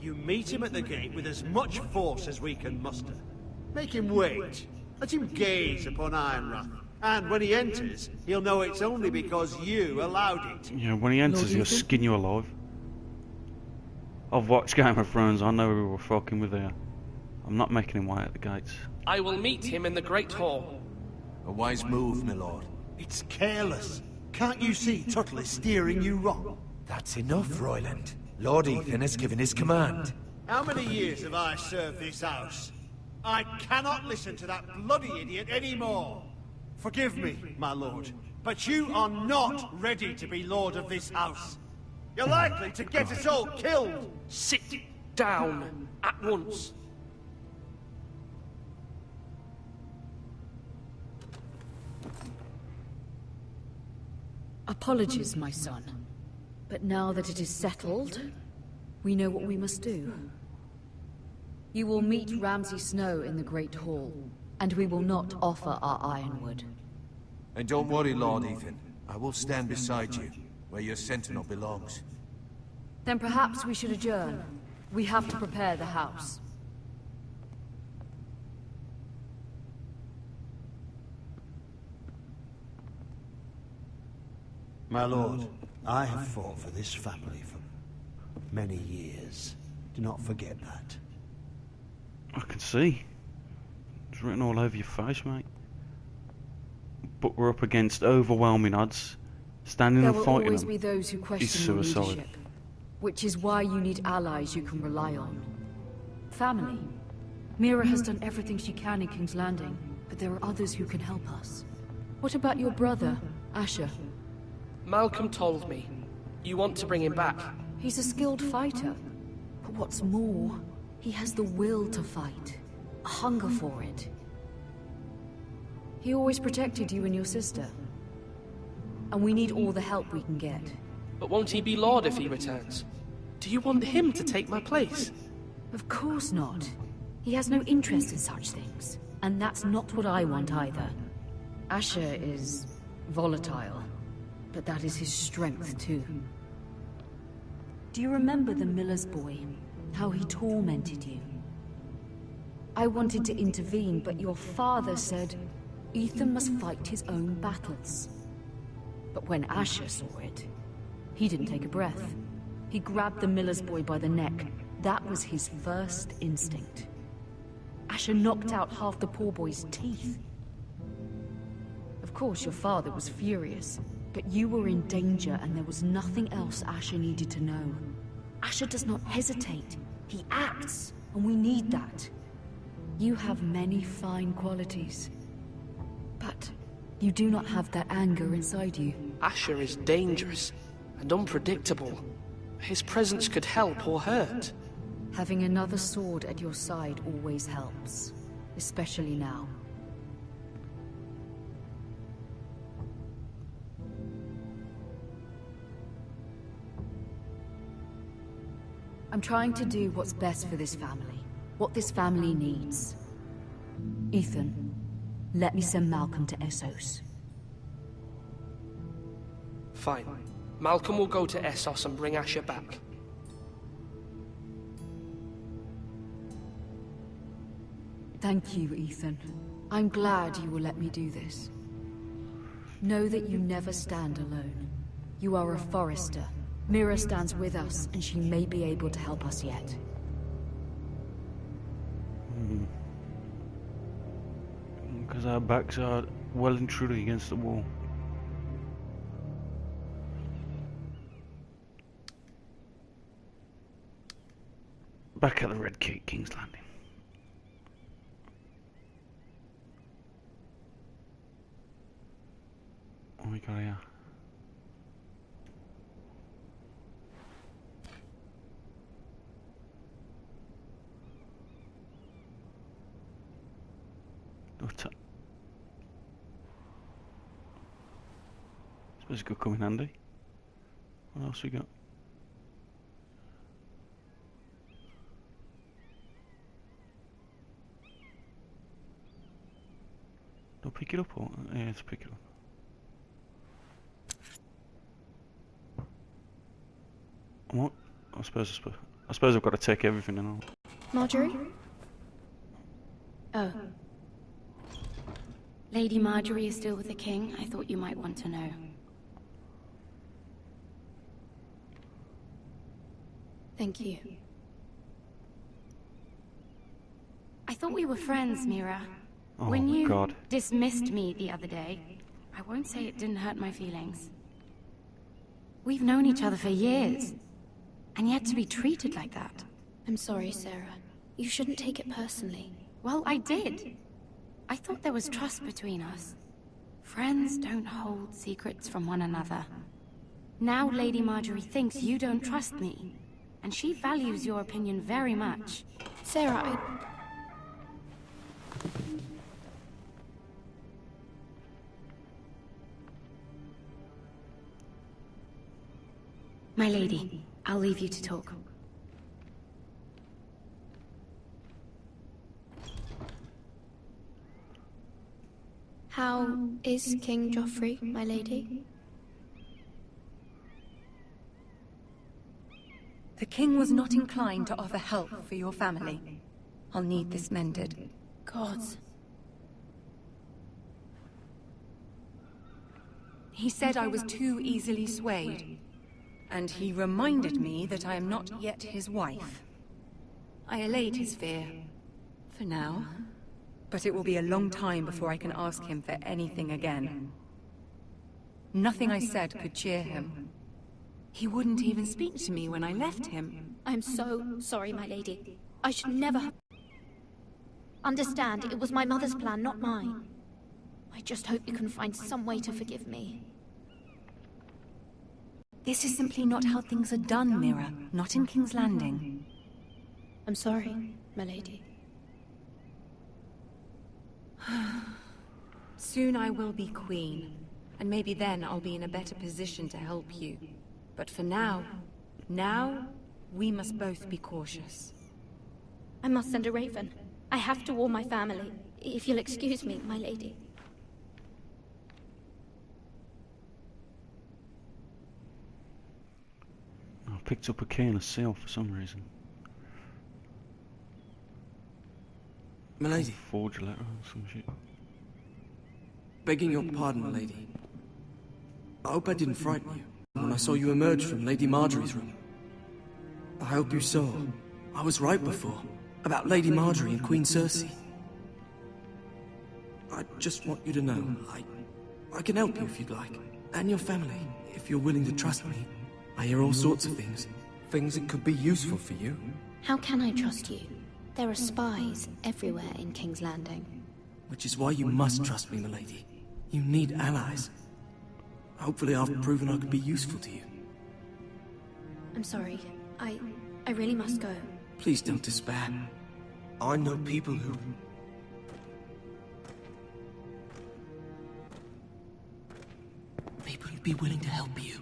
You meet him at the gate with as much force as we can muster. Make him wait. Let him gaze upon Ironrath. And when he enters, he'll know it's only because you allowed it. Yeah, when he enters, he'll skin you alive. I've watched Game of Thrones, I know who we're fucking with here. I'm not making him wait at the gates. I will meet him in the Great Hall. A wise move, my lord. It's careless. Can't you see Tuttle is steering you wrong? That's enough, Royland. Lord Ethan has given his command. How many years have I served this house? I cannot listen to that bloody idiot anymore. Forgive me, my lord, but you are not ready to be lord of this house. You're likely to get us all killed. Sit down at once. Apologies, my son. But now that it is settled, we know what we must do. You will meet Ramsay Snow in the Great Hall, and we will not offer our Ironwood. And don't worry, Lord Ethan. I will stand beside you, where your sentinel belongs. Then perhaps we should adjourn. We have to prepare the house. My lord, I have fought for this family for many years. Do not forget that. I can see. It's written all over your face, mate. But we're up against overwhelming odds. Standing and fighting them. There will always be those who question your leadership, which is why you need allies you can rely on. Family. Mira has done everything she can in King's Landing, but there are others who can help us. What about your brother, Asher? Malcolm told me. You want to bring him back? He's a skilled fighter. What's more, he has the will to fight, a hunger for it. He always protected you and your sister. And we need all the help we can get. But won't he be Lord if he returns? Do you want him to take my place? Of course not. He has no interest in such things. And that's not what I want either. Asher is volatile, but that is his strength too. Do you remember the miller's boy? How he tormented you? I wanted to intervene, but your father said Ethan must fight his own battles. But when Asher saw it, he didn't take a breath. He grabbed the miller's boy by the neck. That was his first instinct. Asher knocked out half the poor boy's teeth. Of course, your father was furious, but you were in danger and there was nothing else Asher needed to know. Asher does not hesitate. He acts, and we need that. You have many fine qualities, but you do not have that anger inside you. Asher is dangerous and unpredictable. His presence could help or hurt. Having another sword at your side always helps, especially now. I'm trying to do what's best for this family, what this family needs. Ethan, let me send Malcolm to Essos. Fine. Malcolm will go to Essos and bring Asher back. Thank you, Ethan. I'm glad you will let me do this. Know that you never stand alone. You are a Forrester. Mira stands with us, and she may be able to help us yet. Because our backs are well and truly against the wall. Back at the Red King's Landing. What we got here? Suppose it could come in handy. What else we got? Do I pick it up or? Yeah, let's pick it up. What? I suppose I've got to take everything and all. Marjorie? Oh. Lady Marjorie is still with the king. I thought you might want to know. Thank you. I thought we were friends, Mira. Oh, when you God. dismissed me the other day, I won't say it didn't hurt my feelings. We've known each other for years, and yet to be treated like that. I'm sorry, Sarah. You shouldn't take it personally. Well, I did. I thought there was trust between us. Friends don't hold secrets from one another. Now Lady Marjorie thinks you don't trust me, and she values your opinion very much. Sarah, My lady, I'll leave you to talk. How is King Joffrey, my lady? The king was not inclined to offer help for your family. I'll need this mended. Gods. He said I was too easily swayed. And he reminded me that I am not yet his wife. I allayed his fear. For now. But it will be a long time before I can ask him for anything again. Nothing I said could cheer him. He wouldn't even speak to me when I left him. I'm so sorry, my lady. I should never have... Understand, it was my mother's plan, not mine. I just hope you can find some way to forgive me. This is simply not how things are done, Mira. Not in King's Landing. I'm sorry, my lady. Soon I will be queen, and maybe then I'll be in a better position to help you. But for now, we must both be cautious. I must send a raven. I have to warn my family. If you'll excuse me, my lady. I picked up a key and a seal for some reason. Milady. Forge a letter or some shit. Begging your pardon, milady. I hope I didn't frighten you when I saw you emerge from Lady Marjorie's room. I hope you saw I was right before about Lady Marjorie and Queen Cersei. I just want you to know I can help you if you'd like, and your family, if you're willing to trust me. I hear all sorts of things that could be useful for you. How can I trust you? There are spies everywhere in King's Landing. Which is why you must trust me, milady. You need allies. Hopefully I've proven I could be useful to you. I'm sorry. I really must go. Please don't despair. I know people who... People who'd be willing to help you.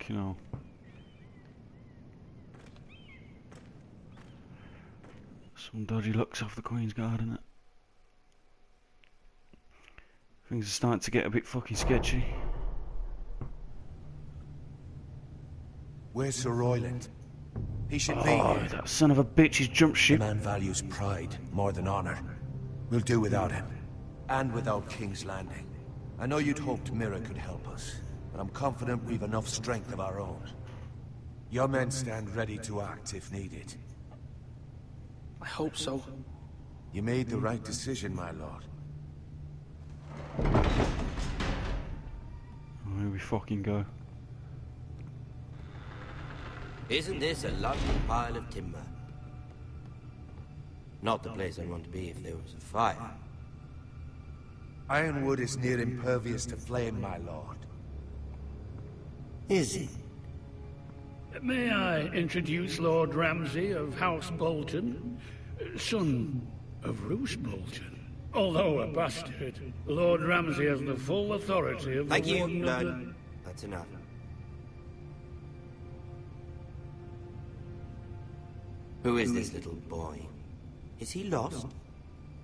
You know, some dodgy looks off the Queen's Guard, innit? Things are starting to get a bit fucking sketchy. Where's Sir Royland? He should be Oh, here. that son of a bitch, he's jumped ship. The man values pride more than honor. We'll do without him. And without King's Landing. I know you'd hoped Mira could help us, but I'm confident we've enough strength of our own. Your men stand ready to act if needed. I hope so. You made the right decision, my lord. Oh, here we fucking go. Isn't this a lovely pile of timber? Not the place I'd want to be if there was a fire. Ironwood is near impervious to flame, my lord. Is it? May I introduce Lord Ramsay of House Bolton, son of Roose Bolton. Although a bastard, Lord Ramsay has the full authority of the Thank you, Warden of the... Lord. That's enough. Who is this little boy? Is he lost?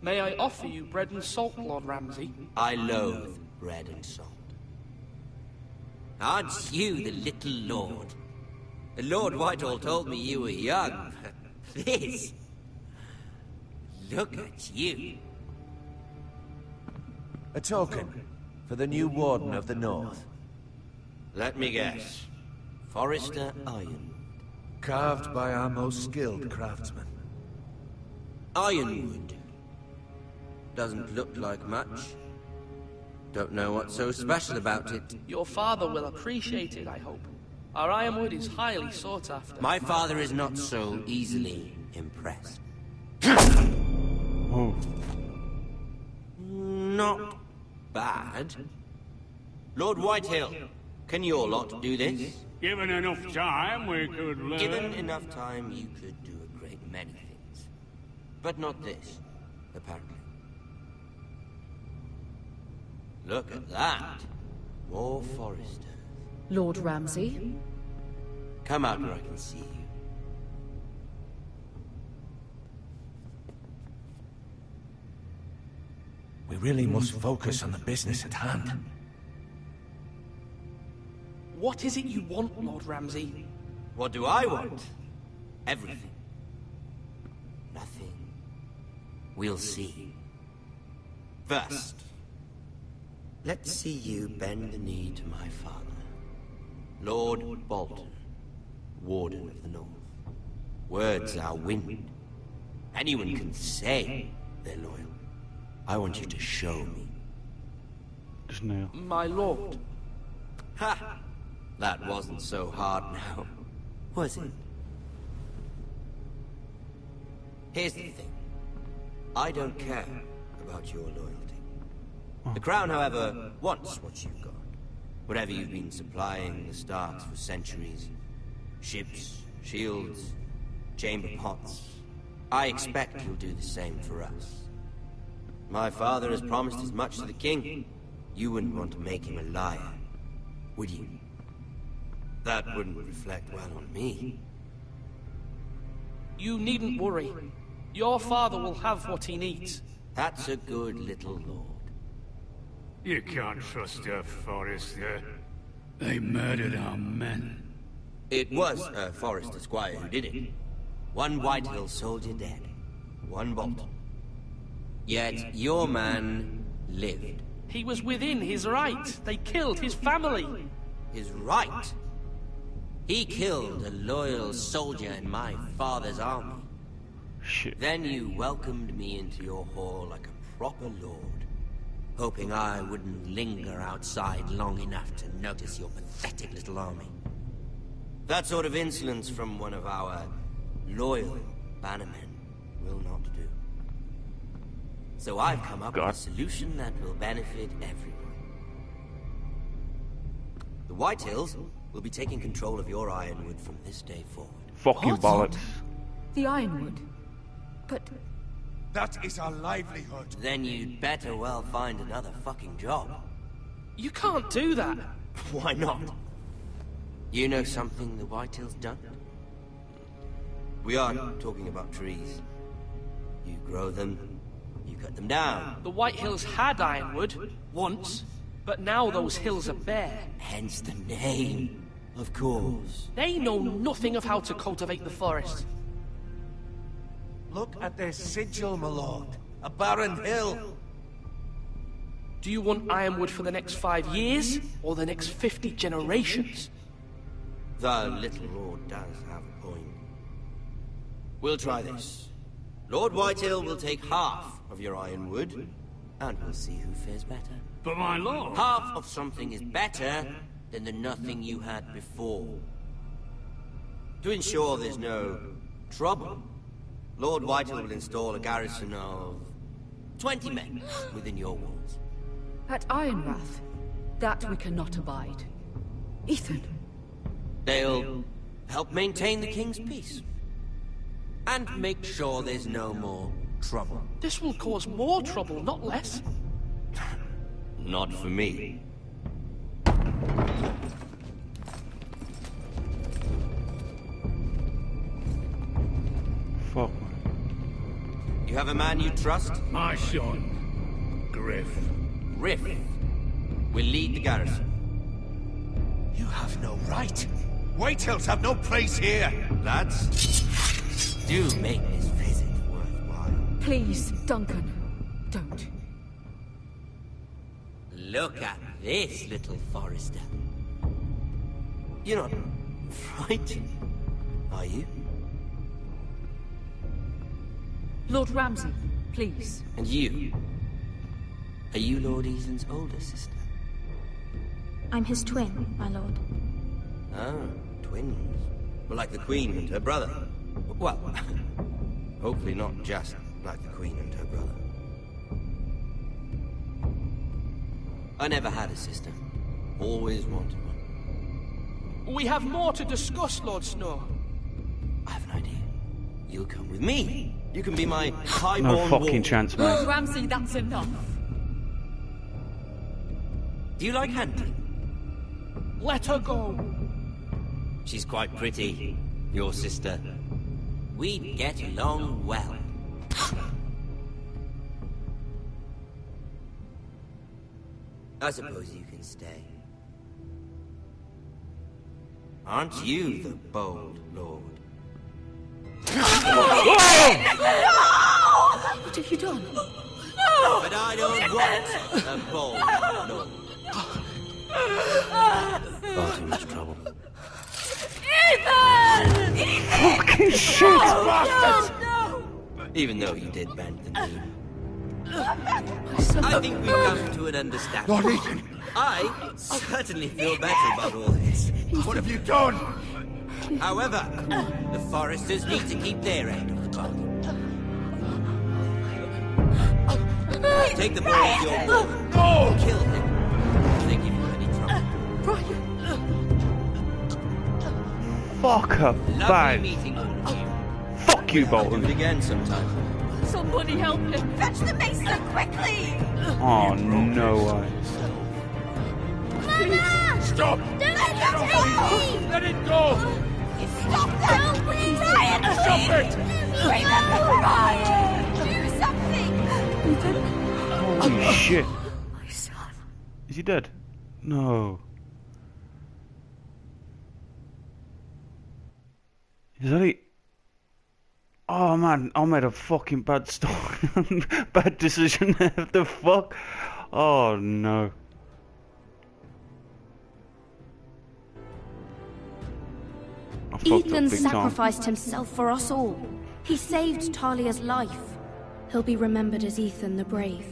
May I offer you bread and salt, Lord Ramsay? I loathe bread and salt. Aren't you the little lord? Lord Whitehill told me you were young. This... Look at you. A token for the new Warden of the North. Let me guess. Forrester Ironwood. Carved by our most skilled craftsmen. Ironwood. Doesn't look like much. Don't know what's so special about it. Your father will appreciate it, I hope. Our ironwood is highly sought after. My father is not so easily impressed. Oh. Not bad. Lord Whitehill, can your lot do this? Given enough time, we could learn... Given enough time, you could do a great many things. But not this, apparently. Look at that. More Forresters. Lord Ramsay? Come out where I can see you. We really must focus on the business at hand. What is it you want, Lord Ramsay? What do I want? Everything. Nothing. We'll see. First, let's see you bend the knee to my father, Lord Bolton, Warden of the North. Words are wind. Anyone can say they're loyal. I want you to show me. Just now. My lord. Ha! That wasn't so hard now. Was it? Here's the thing. I don't care about your loyalty. The Crown, however, wants what you've got. Whatever you've been supplying the Starks for centuries. Ships, shields, chamber pots. I expect you'll do the same for us. My father has promised as much to the king. You wouldn't want to make him a liar, would you? That wouldn't reflect well on me. You needn't worry. Your father will have what he needs. That's a good little lord. You can't trust her, Forrester. They murdered our men. It was a Forrester squire who did it. One Whitehill soldier dead. One Bolton. Yet your man lived. He was within his right. They killed his family. His right? He killed a loyal soldier in my father's army. Shit. Then you welcomed me into your hall like a proper lord, hoping I wouldn't linger outside long enough to notice your pathetic little army. That sort of insolence from one of our loyal bannermen will not do. So I've come up with a solution that will benefit everyone. The Whitehills will be taking control of your Ironwood from this day forward. Fucking bollocks. The Ironwood? But... That is our livelihood. Then you'd better well find another fucking job. You can't do that. Why not? You know something the Whitehill's done? We aren't talking about trees. You grow them, you cut them down. The Whitehills had Ironwood, once, but now those hills are bare. Hence the name, of course. They know nothing of how to cultivate the forest. Look at their sigil, my lord. A barren hill. Do you want Ironwood for the next 5 years, or the next 50 generations? The little lord does have a point. We'll try this. Lord Whitehill will take half of your Ironwood, and we'll see who fares better. But my lord... Half of something is better than the nothing you had before. To ensure there's no trouble, Lord Whitehill will install a garrison of 20 men within your walls. At Ironrath? That we cannot abide. Ethan! They'll help maintain the king's peace. And make sure there's no more trouble. This will cause more trouble, not less. Not for me. Fuck. You have a man you trust? My son, Griff. Griff will lead the garrison. You have no right. Whitehills have no place here. Lads, do make this visit worthwhile. Please, Duncan, don't. Look at this, little Forrester. You're not frightened, are you? Lord Ramsay, please. And you? Are you Lord Ethan's older sister? I'm his twin, my lord. Oh, twins. Well, like the Queen and her brother. Well, hopefully not just like the Queen and her brother. I never had a sister. Always wanted one. We have more to discuss, Lord Snow. I have an idea. You'll come with me. You can be my highborn No fucking ward. chance, Lord mate. Ramsay, that's enough. Do you like hunting? Let her go. She's quite pretty, your sister. We'd get along well. I suppose you can stay. Aren't you the bold lord? What have you done? But I don't want a bold lord. Far too much trouble. Ethan! Fucking shit! Bastards! No! Even though you did bend the knee. I think we've come to an understanding. Lord Ethan! I certainly feel better about all this. What have you done? However, the Forresters need to keep their end of the bargain. Take the boy as your boy. No! Kill him if they give you any trouble. Fuck a Lovely bag. meeting all of you. Fuck you, Do Bolton. it again sometime. Somebody help him! Fetch the mason quickly! Oh, no way. Mama! Stop! Don't let them take me! Let it go! Stop them! Please! Ryan, Stop please! it! Remember Ryan! Do something! Holy shit. My son. Is he dead? No. Is that it? Oh man, I made a fucking bad story. Bad decision. What the fuck? Oh no. I fucked up Ethan big time. sacrificed himself for us all. He saved Talia's life. He'll be remembered as Ethan the Brave.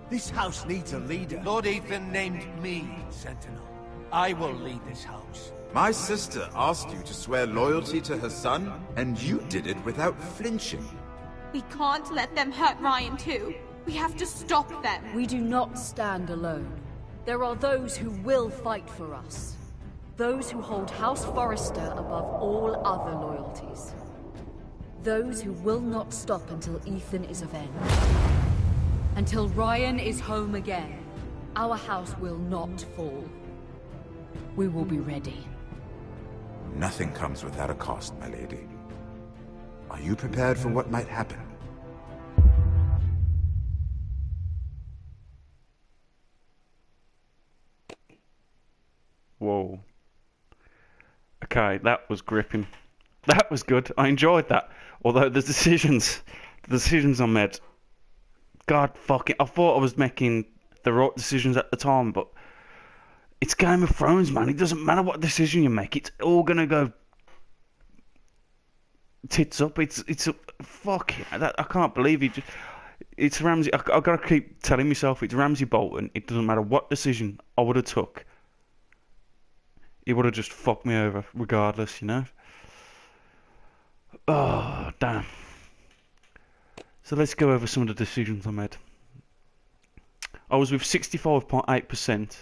This house needs a leader. Lord Ethan named me Sentinel. I will lead this house. My sister asked you to swear loyalty to her son, and you did it without flinching. We can't let them hurt Ryan too. We have to stop them. We do not stand alone. There are those who will fight for us. Those who hold House Forrester above all other loyalties. Those who will not stop until Ethan is avenged. Until Ryan is home again, our house will not fall. We will be ready. Nothing comes without a cost, my lady. Are you prepared for what might happen? Whoa. Okay, that was gripping. That was good. I enjoyed that. Although the decisions I made, God fucking, I thought I was making the right decisions at the time, but it's Game of Thrones, man. It doesn't matter what decision you make. It's all gonna go tits up. It's a fuck. I can't believe it. It's Ramsay. I gotta keep telling myself it's Ramsay Bolton. It doesn't matter what decision I would have took. It would have just fucked me over, regardless, you know. Oh damn. So let's go over some of the decisions I made. I was with 65.8%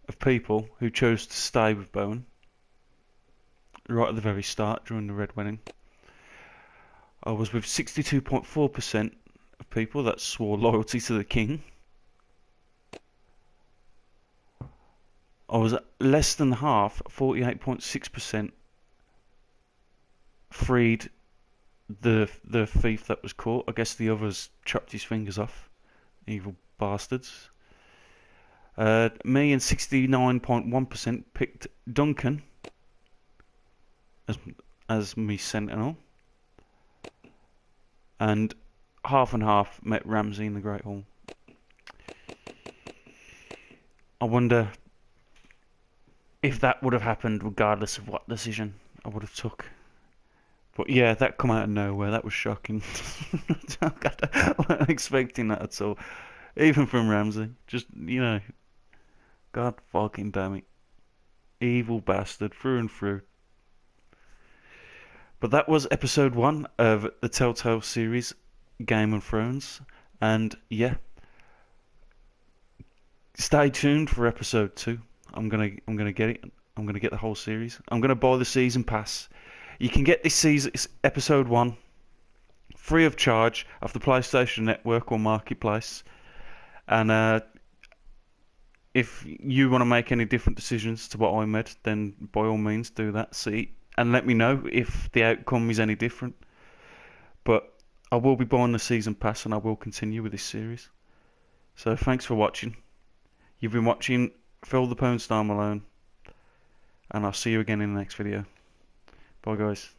of people who chose to stay with Bowen right at the very start during the Red Wedding. I was with 62.4% of people that swore loyalty to the king. I was less than half, 48.6%, freed the thief that was caught. I guess the others chopped his fingers off. Evil bastards. Me and 69.1% picked Duncan as me sentinel, and half and half met Ramsay in the Great Hall. I wonder if that would have happened regardless of what decision I would have took. But yeah, that come out of nowhere. That was shocking. I wasn't expecting that at all. Even from Ramsay. Just, you know, God fucking damn it. Evil bastard through and through. But that was episode 1 of the Telltale series, Game of Thrones. And yeah, stay tuned for episode 2. I'm gonna get it. I'm gonna get the whole series. I'm gonna buy the season pass. You can get this season, episode 1, free of charge off the PlayStation Network or Marketplace. And if you want to make any different decisions to what I made, then by all means do that. See, and let me know if the outcome is any different. But I will be buying the season pass, and I will continue with this series. So thanks for watching. You've been watching Phil the Ponestar Malone, and I'll see you again in the next video. Bye guys.